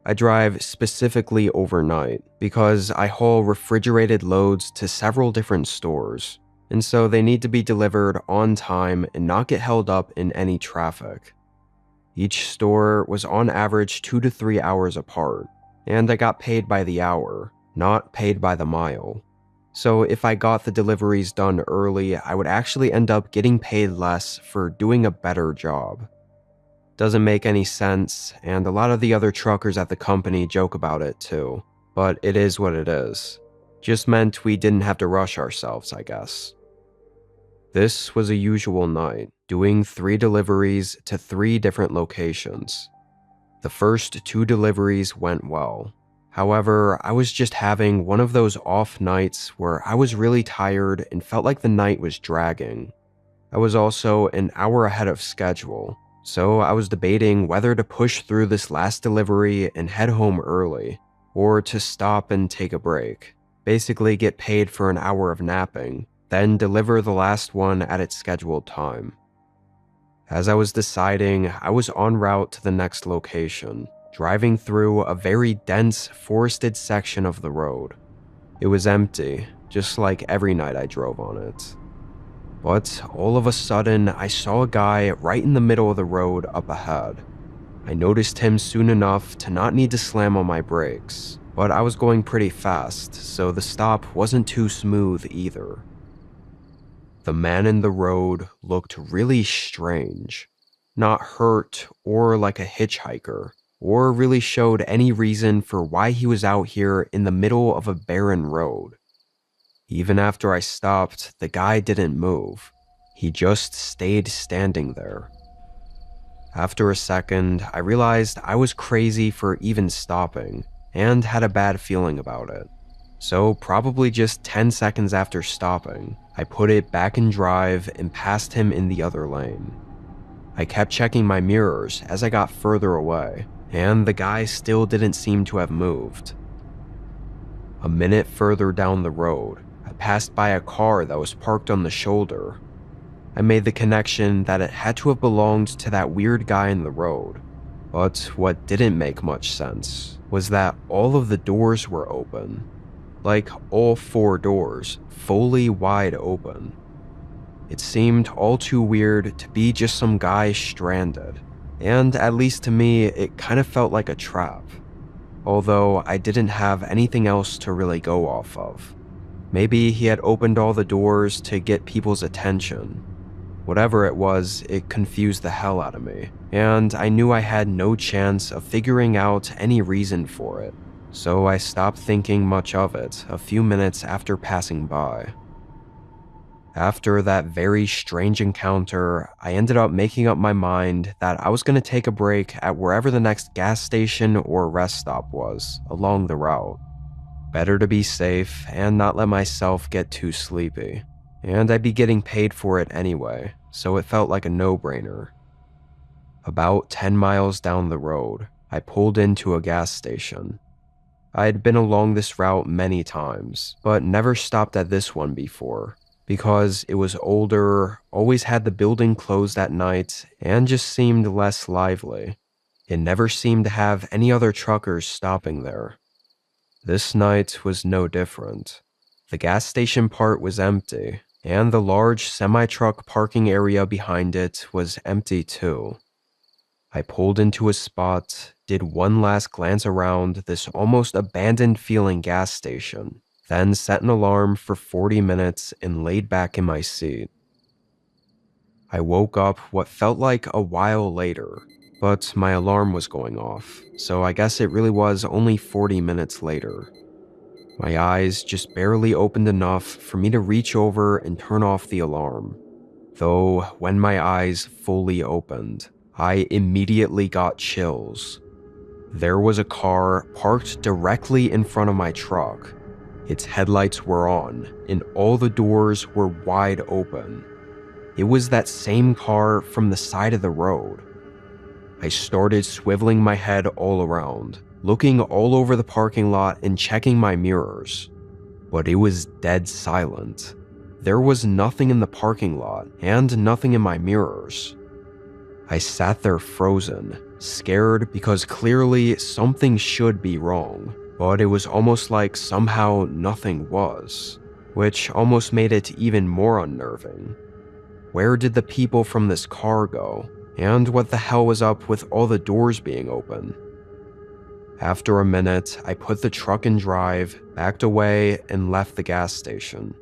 I drive specifically overnight because I haul refrigerated loads to several different stores, and so they need to be delivered on time and not get held up in any traffic. Each store was on average 2 to 3 hours apart, and I got paid by the hour, not paid by the mile. So if I got the deliveries done early, I would actually end up getting paid less for doing a better job. Doesn't make any sense, and a lot of the other truckers at the company joke about it too. But it is what it is. Just meant we didn't have to rush ourselves, I guess. This was a usual night, doing 3 deliveries to 3 different locations. The first 2 deliveries went well. However, I was just having one of those off nights where I was really tired and felt like the night was dragging. I was also an hour ahead of schedule, so I was debating whether to push through this last delivery and head home early, or to stop and take a break, basically get paid for an hour of napping, then deliver the last one at its scheduled time. As I was deciding, I was en route to the next location, driving through a very dense forested section of the road. It was empty, just like every night I drove on it. But all of a sudden, I saw a guy right in the middle of the road up ahead. I noticed him soon enough to not need to slam on my brakes, but I was going pretty fast, so the stop wasn't too smooth either. The man in the road looked really strange, not hurt or like a hitchhiker, or really showed any reason for why he was out here in the middle of a barren road. Even after I stopped, the guy didn't move. He just stayed standing there. After a second, I realized I was crazy for even stopping, and had a bad feeling about it. So probably just 10 seconds after stopping, I put it back in drive and passed him in the other lane. I kept checking my mirrors as I got further away, and the guy still didn't seem to have moved. A minute further down the road, I passed by a car that was parked on the shoulder. I made the connection that it had to have belonged to that weird guy in the road. But what didn't make much sense was that all of the doors were open. Like all 4 doors, fully wide open. It seemed all too weird to be just some guy stranded, and at least to me, it kind of felt like a trap. Although I didn't have anything else to really go off of. Maybe he had opened all the doors to get people's attention. Whatever it was, it confused the hell out of me, and I knew I had no chance of figuring out any reason for it. So I stopped thinking much of it a few minutes after passing by. After that very strange encounter, I ended up making up my mind that I was going to take a break at wherever the next gas station or rest stop was along the route. Better to be safe and not let myself get too sleepy, and I'd be getting paid for it anyway, so it felt like a no-brainer. About 10 miles down the road, I pulled into a gas station. I had been along this route many times, but never stopped at this one before, because it was older, always had the building closed at night, and just seemed less lively. It never seemed to have any other truckers stopping there. This night was no different. The gas station part was empty, and the large semi-truck parking area behind it was empty too. I pulled into a spot, did one last glance around this almost abandoned feeling gas station, then set an alarm for 40 minutes and laid back in my seat. I woke up what felt like a while later, but my alarm was going off, so I guess it really was only 40 minutes later. My eyes just barely opened enough for me to reach over and turn off the alarm. Though, when my eyes fully opened, I immediately got chills. There was a car parked directly in front of my truck. Its headlights were on, and all the doors were wide open. It was that same car from the side of the road. I started swiveling my head all around, looking all over the parking lot and checking my mirrors. But it was dead silent. There was nothing in the parking lot and nothing in my mirrors. I sat there frozen, scared because clearly something should be wrong, but it was almost like somehow nothing was, which almost made it even more unnerving. Where did the people from this car go? And what the hell was up with all the doors being open? After a minute, I put the truck in drive, backed away, and left the gas station.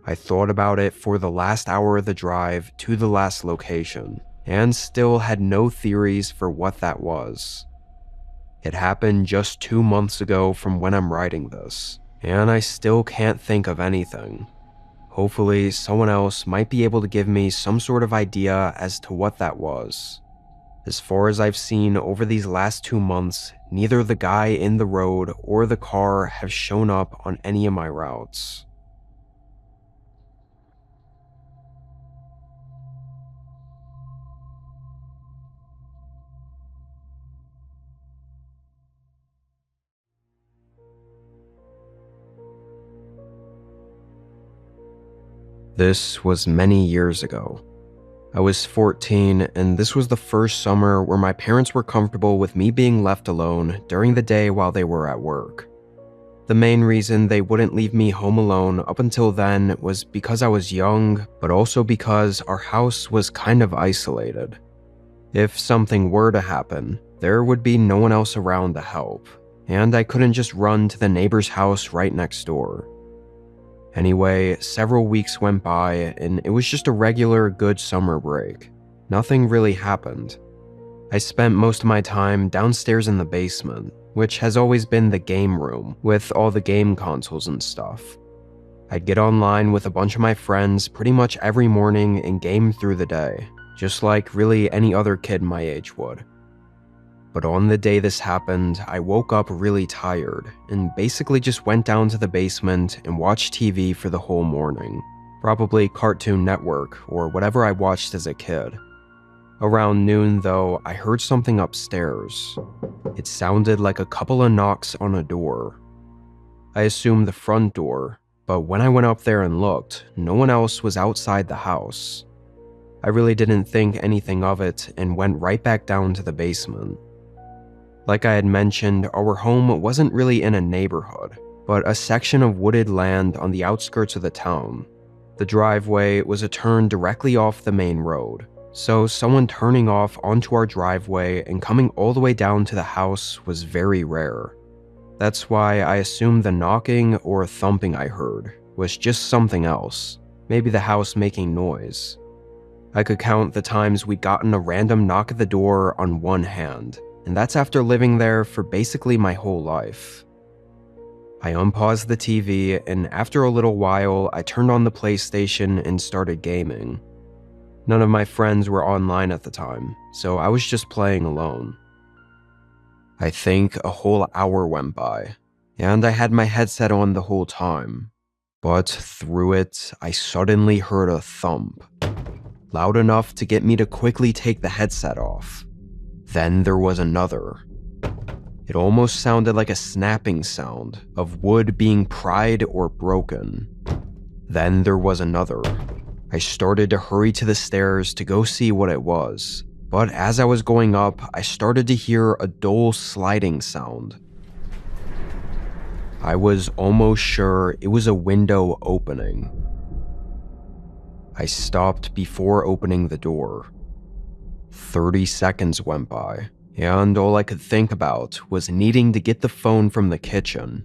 I thought about it for the last hour of the drive to the last location, and still had no theories for what that was. It happened just 2 months ago from when I'm writing this, and I still can't think of anything. Hopefully, someone else might be able to give me some sort of idea as to what that was. As far as I've seen over these last 2 months, neither the guy in the road or the car have shown up on any of my routes. This was many years ago. I was 14, and this was the first summer where my parents were comfortable with me being left alone during the day while they were at work. The main reason they wouldn't leave me home alone up until then was because I was young, but also because our house was kind of isolated. If something were to happen, there would be no one else around to help, and I couldn't just run to the neighbor's house right next door. Anyway, several weeks went by, and it was just a regular good summer break. Nothing really happened. I spent most of my time downstairs in the basement, which has always been the game room, with all the game consoles and stuff. I'd get online with a bunch of my friends pretty much every morning and game through the day, just like really any other kid my age would. But on the day this happened, I woke up really tired and basically just went down to the basement and watched TV for the whole morning. Probably Cartoon Network or whatever I watched as a kid. Around noon though, I heard something upstairs. It sounded like a couple of knocks on a door. I assumed the front door, but when I went up there and looked, no one else was outside the house. I really didn't think anything of it and went right back down to the basement. Like I had mentioned, our home wasn't really in a neighborhood, but a section of wooded land on the outskirts of the town. The driveway was a turn directly off the main road, so someone turning off onto our driveway and coming all the way down to the house was very rare. That's why I assumed the knocking or thumping I heard was just something else, maybe the house making noise. I could count the times we'd gotten a random knock at the door on one hand, and that's after living there for basically my whole life. I unpaused the TV, and after a little while, I turned on the PlayStation and started gaming. None of my friends were online at the time, so I was just playing alone. I think a whole hour went by, and I had my headset on the whole time. But through it, I suddenly heard a thump, loud enough to get me to quickly take the headset off. Then there was another. It almost sounded like a snapping sound of wood being pried or broken. Then there was another. I started to hurry to the stairs to go see what it was, but as I was going up, I started to hear a dull sliding sound. I was almost sure it was a window opening. I stopped before opening the door. 30 seconds went by, and all I could think about was needing to get the phone from the kitchen.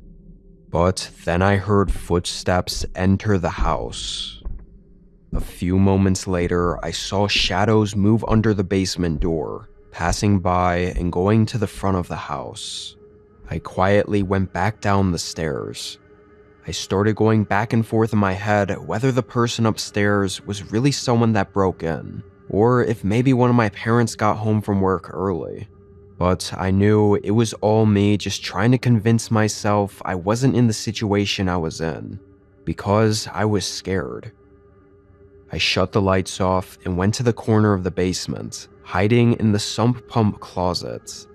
But then I heard footsteps enter the house. A few moments later, I saw shadows move under the basement door, passing by and going to the front of the house. I quietly went back down the stairs. I started going back and forth in my head whether the person upstairs was really someone that broke in, or if maybe one of my parents got home from work early. But I knew it was all me just trying to convince myself I wasn't in the situation I was in, because I was scared. I shut the lights off and went to the corner of the basement, hiding in the sump pump closet.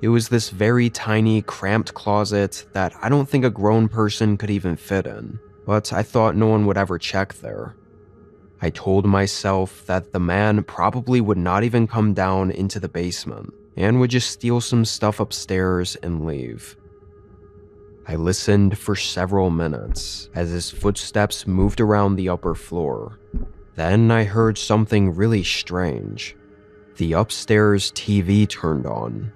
It was this very tiny, cramped closet that I don't think a grown person could even fit in, but I thought no one would ever check there. I told myself that the man probably would not even come down into the basement and would just steal some stuff upstairs and leave. I listened for several minutes as his footsteps moved around the upper floor. Then I heard something really strange. The upstairs TV turned on.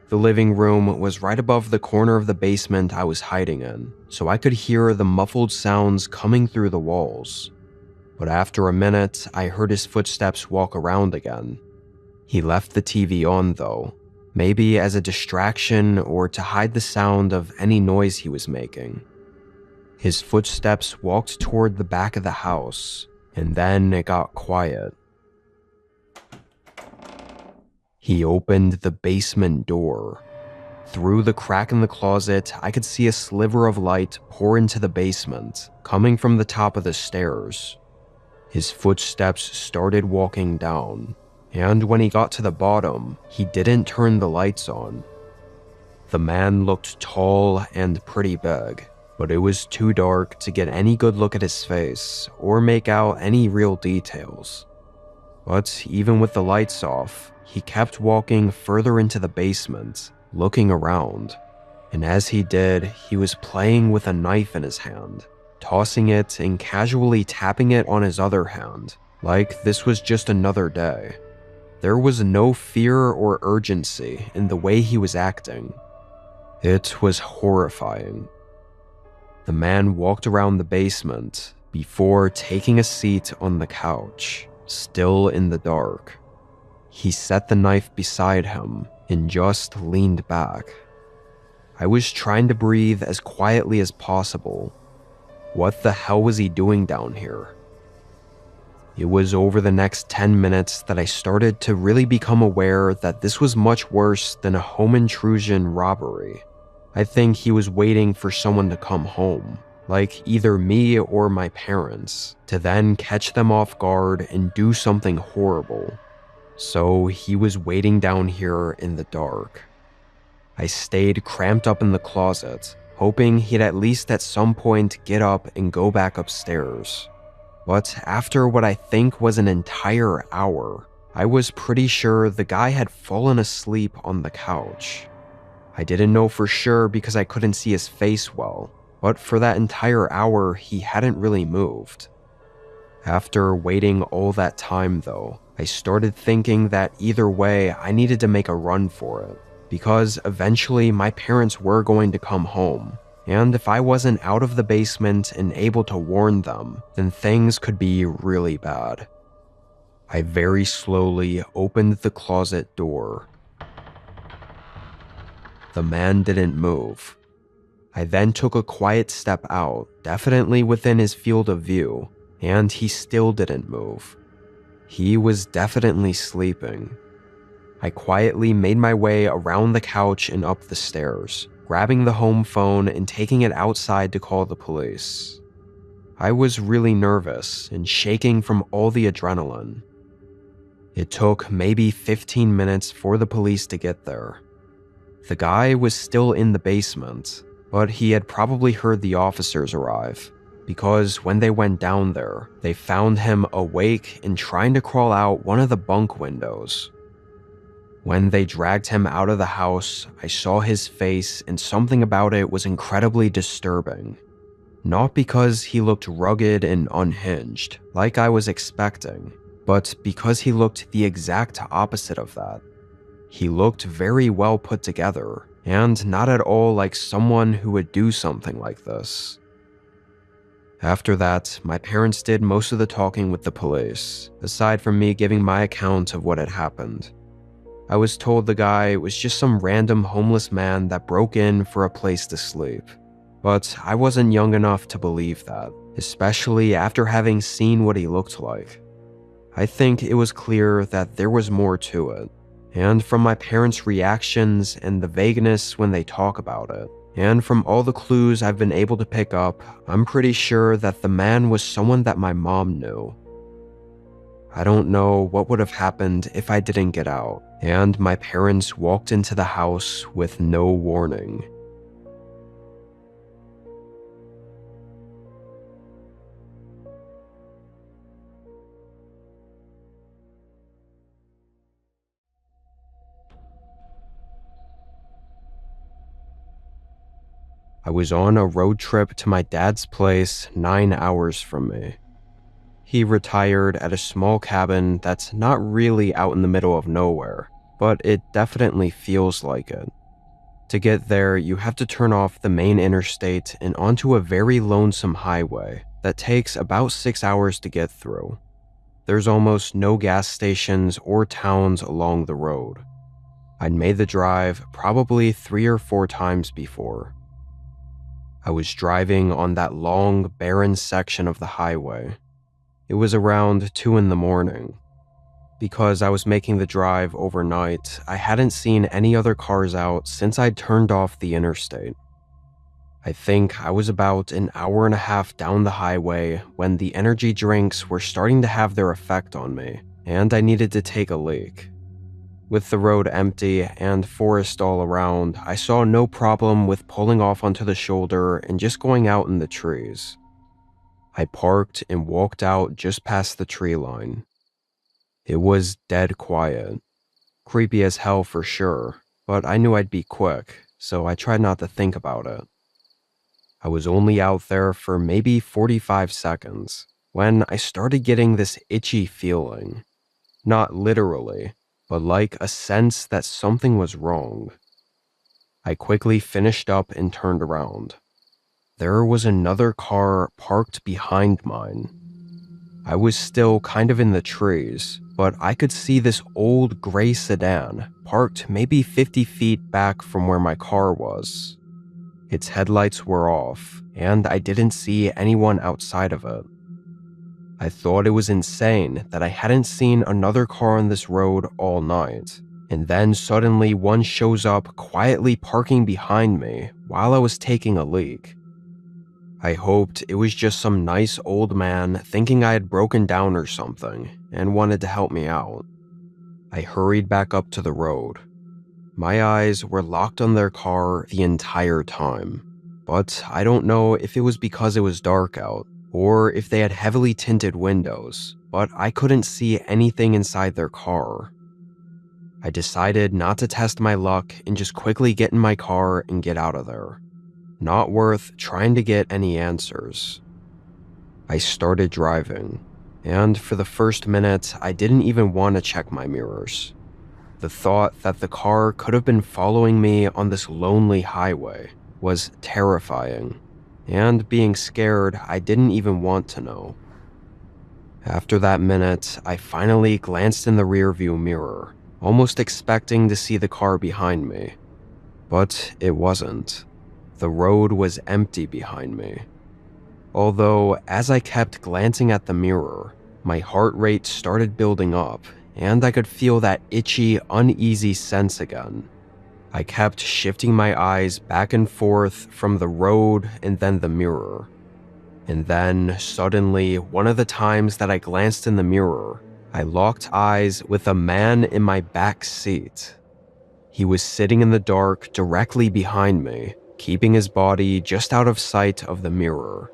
The living room was right above the corner of the basement I was hiding in, so I could hear the muffled sounds coming through the walls. but after a minute, I heard his footsteps walk around again. He left the TV on though, maybe as a distraction or to hide the sound of any noise he was making. His footsteps walked toward the back of the house, and then it got quiet. He opened the basement door. Through the crack in the closet, I could see a sliver of light pour into the basement, coming from the top of the stairs. His footsteps started walking down, and when he got to the bottom, he didn't turn the lights on. The man looked tall and pretty big, but it was too dark to get any good look at his face or make out any real details. But even with the lights off, he kept walking further into the basement, looking around. And as he did, he was playing with a knife in his hand, tossing it and casually tapping it on his other hand, like this was just another day. There was no fear or urgency in the way he was acting. It was horrifying. The man walked around the basement before taking a seat on the couch, still in the dark. He set the knife beside him and just leaned back. I was trying to breathe as quietly as possible. What the hell was he doing down here? It was over the next 10 minutes that I started to really become aware that this was much worse than a home intrusion robbery. I think he was waiting for someone to come home, like either me or my parents, to then catch them off guard and do something horrible. So he was waiting down here in the dark. I stayed cramped up in the closet, hoping he'd at least at some point get up and go back upstairs. But after what I think was an entire hour, I was pretty sure the guy had fallen asleep on the couch. I didn't know for sure because I couldn't see his face well, but for that entire hour, he hadn't really moved. After waiting all that time though, I started thinking that either way, I needed to make a run for it, because eventually my parents were going to come home, and if I wasn't out of the basement and able to warn them, then things could be really bad. I very slowly opened the closet door. The man didn't move. I then took a quiet step out, definitely within his field of view, and he still didn't move. He was definitely sleeping. I quietly made my way around the couch and up the stairs, grabbing the home phone and taking it outside to call the police. I was really nervous and shaking from all the adrenaline. It took maybe 15 minutes for the police to get there. The guy was still in the basement, but he had probably heard the officers arrive, because when they went down there, they found him awake and trying to crawl out one of the bunk windows. When they dragged him out of the house, I saw his face and something about it was incredibly disturbing. Not because he looked rugged and unhinged, like I was expecting, but because he looked the exact opposite of that. He looked very well put together, and not at all like someone who would do something like this. After that, my parents did most of the talking with the police, aside from me giving my account of what had happened. I was told the guy was just some random homeless man that broke in for a place to sleep. But I wasn't young enough to believe that, especially after having seen what he looked like. I think it was clear that there was more to it. And from my parents' reactions and the vagueness when they talk about it, and from all the clues I've been able to pick up, I'm pretty sure that the man was someone that my mom knew. I don't know what would have happened if I didn't get out, and my parents walked into the house with no warning. I was on a road trip to my dad's place 9 hours from me. He retired at a small cabin that's not really out in the middle of nowhere, but it definitely feels like it. To get there, you have to turn off the main interstate and onto a very lonesome highway, that takes about 6 hours to get through. There's almost no gas stations or towns along the road. I'd made the drive probably 3 or 4 times before. I was driving on that long, barren section of the highway. It was around 2 in the morning. Because I was making the drive overnight, I hadn't seen any other cars out since I'd turned off the interstate. I think I was about an hour and a half down the highway when the energy drinks were starting to have their effect on me, and I needed to take a leak. With the road empty and forest all around, I saw no problem with pulling off onto the shoulder and just going out in the trees. I parked and walked out just past the tree line. It was dead quiet. Creepy as hell for sure, but I knew I'd be quick, so I tried not to think about it. I was only out there for maybe 45 seconds when I started getting this itchy feeling. Not literally, but like a sense that something was wrong. I quickly finished up and turned around. There was another car parked behind mine. I was still kind of in the trees, but I could see this old gray sedan parked maybe 50 feet back from where my car was. Its headlights were off, and I didn't see anyone outside of it. I thought it was insane that I hadn't seen another car on this road all night, and then suddenly one shows up quietly parking behind me while I was taking a leak. I hoped it was just some nice old man thinking I had broken down or something and wanted to help me out. I hurried back up to the road. My eyes were locked on their car the entire time, but I don't know if it was because it was dark out or if they had heavily tinted windows, but I couldn't see anything inside their car. I decided not to test my luck and just quickly get in my car and get out of there. Not worth trying to get any answers. I started driving, and for the first minute, I didn't even want to check my mirrors. The thought that the car could have been following me on this lonely highway was terrifying, and being scared, I didn't even want to know. After that minute, I finally glanced in the rearview mirror, almost expecting to see the car behind me. But it wasn't. The road was empty behind me. Although, as I kept glancing at the mirror, my heart rate started building up, and I could feel that itchy, uneasy sense again. I kept shifting my eyes back and forth from the road and then the mirror. And then, suddenly, one of the times that I glanced in the mirror, I locked eyes with a man in my back seat. He was sitting in the dark directly behind me, keeping his body just out of sight of the mirror.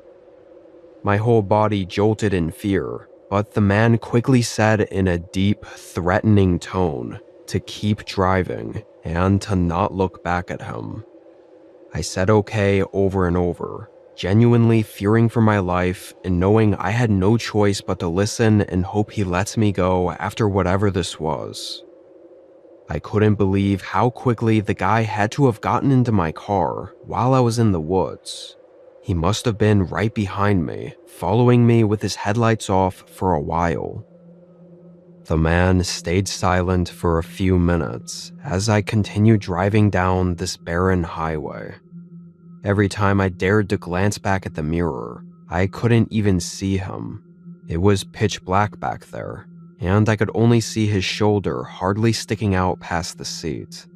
My whole body jolted in fear, but the man quickly said in a deep, threatening tone to keep driving and to not look back at him. I said okay over and over, genuinely fearing for my life and knowing I had no choice but to listen and hope he lets me go after whatever this was. I couldn't believe how quickly the guy had to have gotten into my car while I was in the woods. He must have been right behind me, following me with his headlights off for a while. The man stayed silent for a few minutes as I continued driving down this barren highway. Every time I dared to glance back at the mirror, I couldn't even see him. It was pitch black back there, and I could only see his shoulder hardly sticking out past the seat.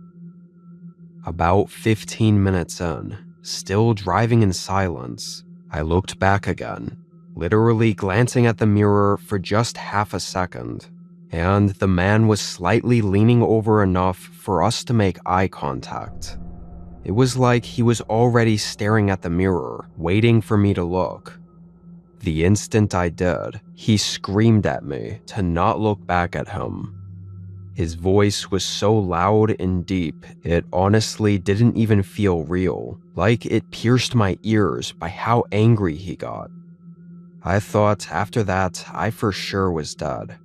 About 15 minutes in, still driving in silence, I looked back again, literally glancing at the mirror for just half a second, and the man was slightly leaning over enough for us to make eye contact. It was like he was already staring at the mirror, waiting for me to look. The instant I did, he screamed at me to not look back at him. His voice was so loud and deep, it honestly didn't even feel real, like it pierced my ears by how angry he got. I thought after that, I for sure was dead.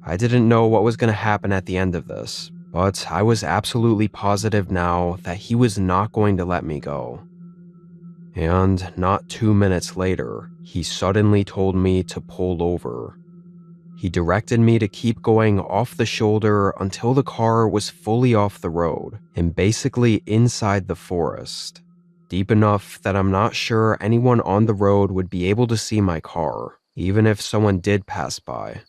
I didn't know what was going to happen at the end of this, but I was absolutely positive now that he was not going to let me go. And not 2 minutes later, He suddenly told me to pull over. He directed me to keep going off the shoulder until the car was fully off the road and basically inside the forest, deep enough that I'm not sure anyone on the road would be able to see my car, even if someone did pass by.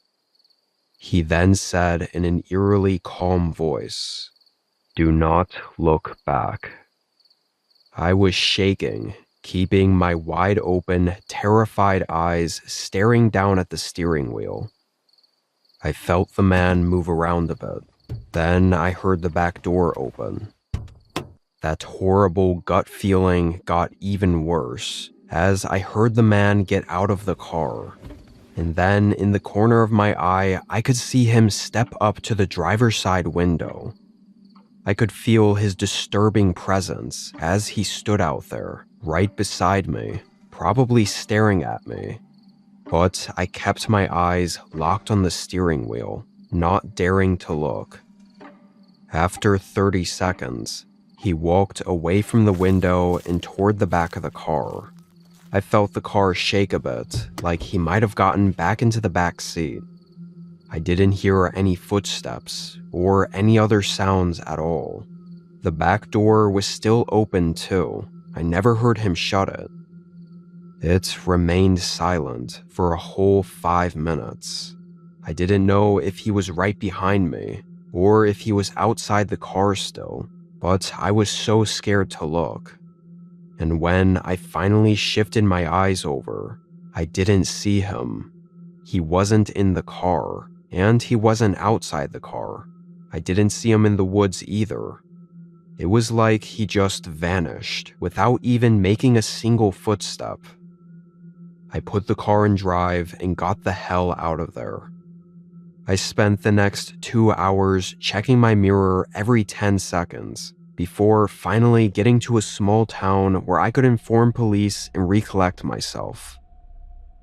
He then said in an eerily calm voice, "Do not look back." I was shaking, keeping my wide open, terrified eyes staring down at the steering wheel. I felt the man move around a bit. Then I heard the back door open. That horrible gut feeling got even worse as I heard the man get out of the car. And then in the corner of my eye, I could see him step up to the driver's side window. I could feel his disturbing presence as he stood out there, right beside me, probably staring at me. But I kept my eyes locked on the steering wheel, not daring to look. After 30 seconds, he walked away from the window and toward the back of the car. I felt the car shake a bit, like he might have gotten back into the back seat. I didn't hear any footsteps or any other sounds at all. The back door was still open too. I never heard him shut it. It remained silent for a whole 5 minutes. I didn't know if he was right behind me or if he was outside the car still, but I was so scared to look. And when I finally shifted my eyes over, I didn't see him. He wasn't in the car, and he wasn't outside the car. I didn't see him in the woods either. It was like he just vanished without even making a single footstep. I put the car in drive and got the hell out of there. I spent the next 2 hours checking my mirror every 10 seconds before finally getting to a small town where I could inform police and recollect myself.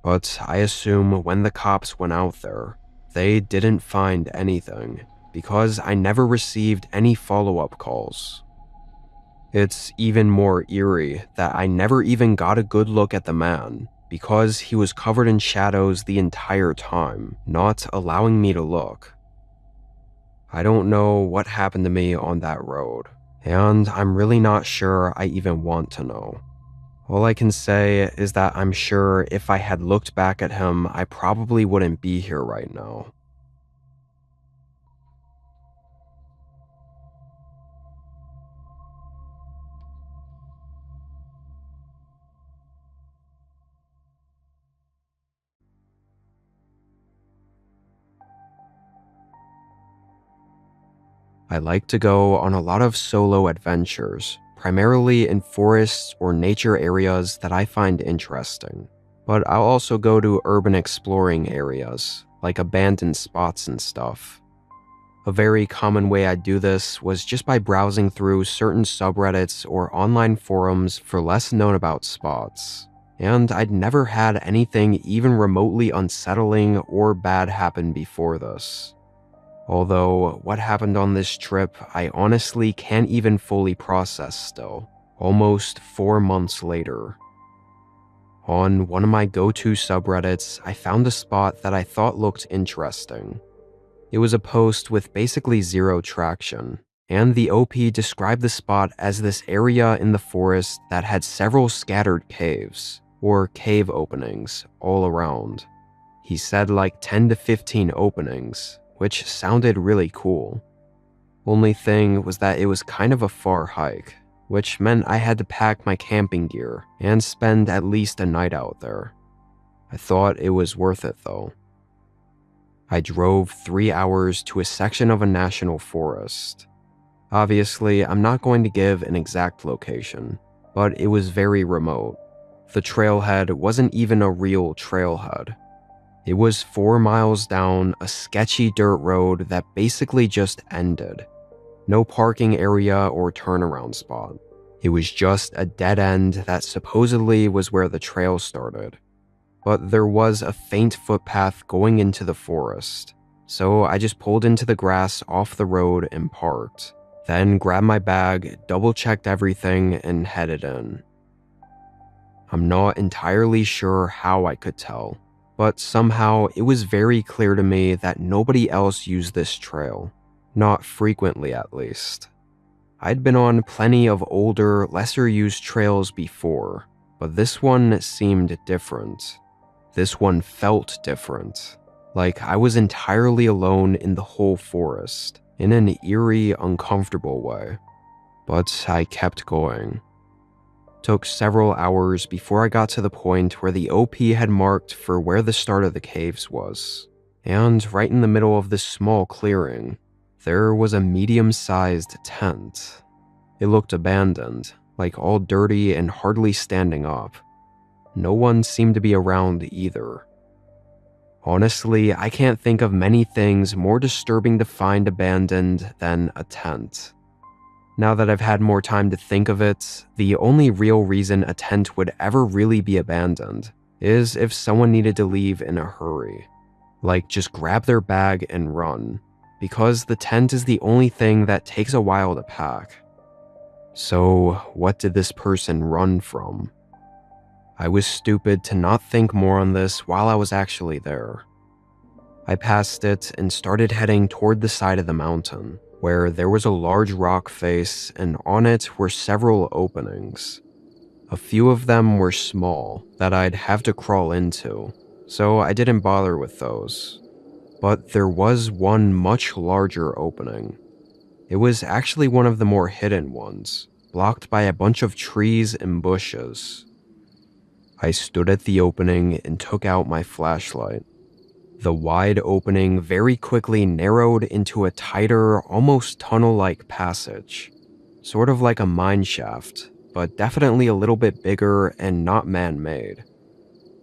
But I assume when the cops went out there, they didn't find anything because I never received any follow-up calls. It's even more eerie that I never even got a good look at the man because he was covered in shadows the entire time, not allowing me to look. I don't know what happened to me on that road, and I'm really not sure I even want to know. All I can say is that I'm sure if I had looked back at him, I probably wouldn't be here right now. I like to go on a lot of solo adventures, primarily in forests or nature areas that I find interesting. But I'll also go to urban exploring areas, like abandoned spots and stuff. A very common way I do this was just by browsing through certain subreddits or online forums for less known about spots. And I'd never had anything even remotely unsettling or bad happen before this. Although, what happened on this trip, I honestly can't even fully process still, almost 4 months later. On one of my go-to subreddits, I found a spot that I thought looked interesting. It was a post with basically zero traction, and the OP described the spot as this area in the forest that had several scattered caves, or cave openings, all around. He said like 10 to 15 openings, which sounded really cool. Only thing was that it was kind of a far hike, which meant I had to pack my camping gear and spend at least a night out there. I thought it was worth it though. I drove 3 hours to a section of a national forest. Obviously, I'm not going to give an exact location, but it was very remote. The trailhead wasn't even a real trailhead. It was 4 miles down a sketchy dirt road that basically just ended. No parking area or turnaround spot. It was just a dead end that supposedly was where the trail started. But there was a faint footpath going into the forest, so I just pulled into the grass off the road and parked. Then grabbed my bag, double-checked everything, and headed in. I'm not entirely sure how I could tell, but somehow it was very clear to me that nobody else used this trail. Not frequently, at least. I'd been on plenty of older, lesser used trails before, but this one seemed different. This one felt different, like I was entirely alone in the whole forest, in an eerie, uncomfortable way. But I kept going. Took several hours before I got to the point where the OP had marked for where the start of the caves was. And right in the middle of this small clearing, there was a medium-sized tent. It looked abandoned, like all dirty and hardly standing up. No one seemed to be around either. Honestly, I can't think of many things more disturbing to find abandoned than a tent. Now that I've had more time to think of it, the only real reason a tent would ever really be abandoned is if someone needed to leave in a hurry. Like just grab their bag and run, because the tent is the only thing that takes a while to pack. So, what did this person run from? I was stupid to not think more on this while I was actually there. I passed it and started heading toward the side of the mountain, where there was a large rock face and on it were several openings. A few of them were small that I'd have to crawl into, so I didn't bother with those. But there was one much larger opening. It was actually one of the more hidden ones, blocked by a bunch of trees and bushes. I stood at the opening and took out my flashlight. The wide opening very quickly narrowed into a tighter, almost tunnel-like passage. Sort of like a mine shaft, but definitely a little bit bigger and not man-made.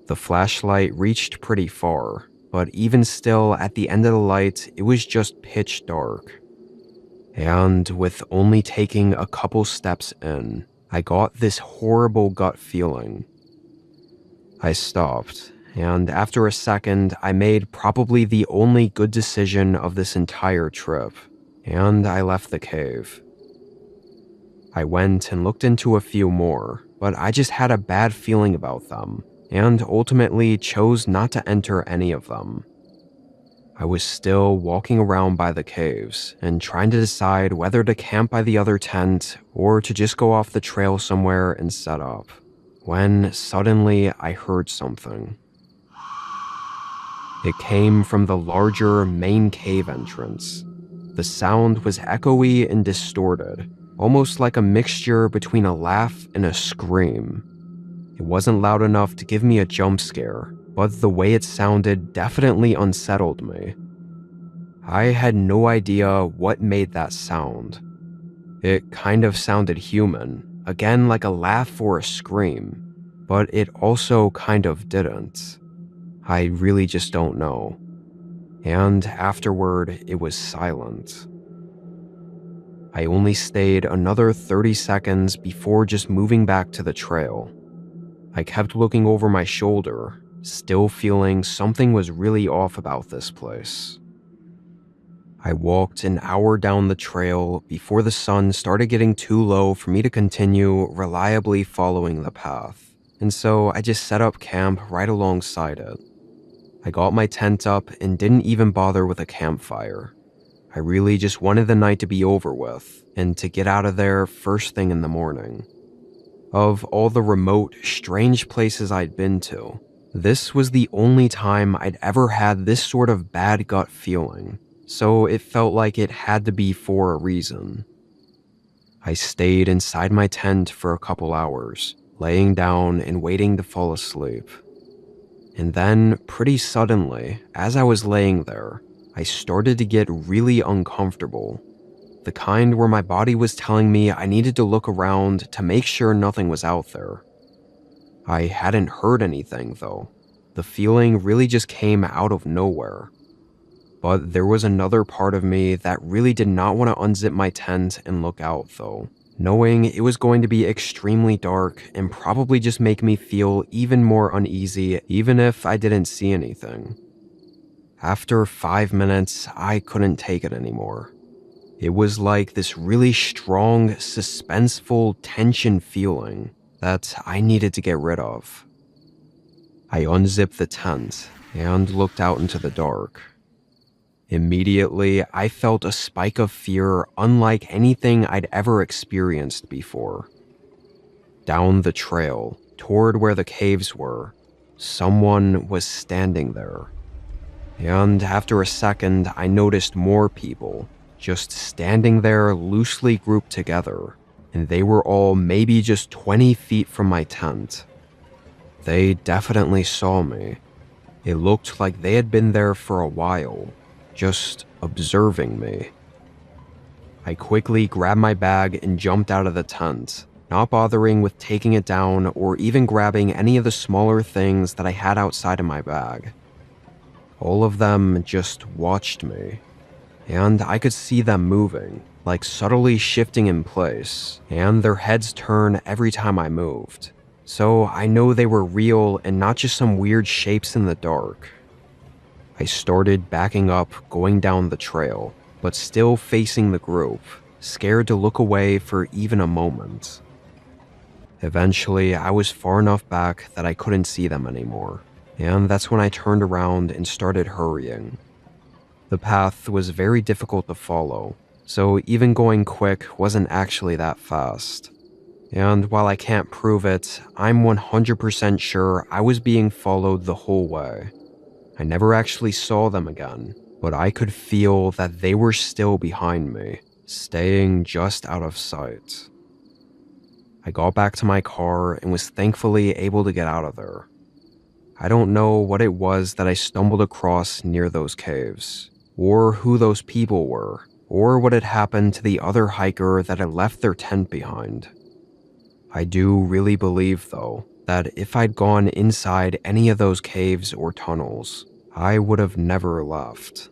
The flashlight reached pretty far, but even still, at the end of the light, it was just pitch dark. And with only taking a couple steps in, I got this horrible gut feeling. I stopped, and after a second, I made probably the only good decision of this entire trip, and I left the cave. I went and looked into a few more, but I just had a bad feeling about them, and ultimately chose not to enter any of them. I was still walking around by the caves and trying to decide whether to camp by the other tent or to just go off the trail somewhere and set up, when suddenly I heard something. It came from the larger main cave entrance. The sound was echoey and distorted, almost like a mixture between a laugh and a scream. It wasn't loud enough to give me a jump scare, but the way it sounded definitely unsettled me. I had no idea what made that sound. It kind of sounded human, again like a laugh or a scream, but it also kind of didn't. I really just don't know. And afterward, it was silent. I only stayed another 30 seconds before just moving back to the trail. I kept looking over my shoulder, still feeling something was really off about this place. I walked an hour down the trail before the sun started getting too low for me to continue reliably following the path, and so I just set up camp right alongside it. I got my tent up and didn't even bother with a campfire. I really just wanted the night to be over with and to get out of there first thing in the morning. Of all the remote, strange places I'd been to, this was the only time I'd ever had this sort of bad gut feeling, so it felt like it had to be for a reason. I stayed inside my tent for a couple hours, laying down and waiting to fall asleep. And then, pretty suddenly, as I was laying there, I started to get really uncomfortable. The kind where my body was telling me I needed to look around to make sure nothing was out there. I hadn't heard anything, though. The feeling really just came out of nowhere. But there was another part of me that really did not want to unzip my tent and look out, though, knowing it was going to be extremely dark and probably just make me feel even more uneasy even if I didn't see anything. After 5 minutes, I couldn't take it anymore. It was like this really strong, suspenseful tension feeling that I needed to get rid of. I unzipped the tent and looked out into the dark. Immediately, I felt a spike of fear unlike anything I'd ever experienced before. Down the trail, toward where the caves were, someone was standing there. And after a second, I noticed more people, just standing there loosely grouped together, and they were all maybe just 20 feet from my tent. They definitely saw me. It looked like they had been there for a while, just observing me. I quickly grabbed my bag and jumped out of the tent, not bothering with taking it down or even grabbing any of the smaller things that I had outside of my bag. All of them just watched me, and I could see them moving, like subtly shifting in place, and their heads turn every time I moved. So I know they were real and not just some weird shapes in the dark. I started backing up, going down the trail, but still facing the group, scared to look away for even a moment. Eventually, I was far enough back that I couldn't see them anymore, and that's when I turned around and started hurrying. The path was very difficult to follow, so even going quick wasn't actually that fast. And while I can't prove it, I'm 100% sure I was being followed the whole way. I never actually saw them again, but I could feel that they were still behind me, staying just out of sight. I got back to my car and was thankfully able to get out of there. I don't know what it was that I stumbled across near those caves, or who those people were, or what had happened to the other hiker that had left their tent behind. I do really believe, though, that if I'd gone inside any of those caves or tunnels, I would have never left.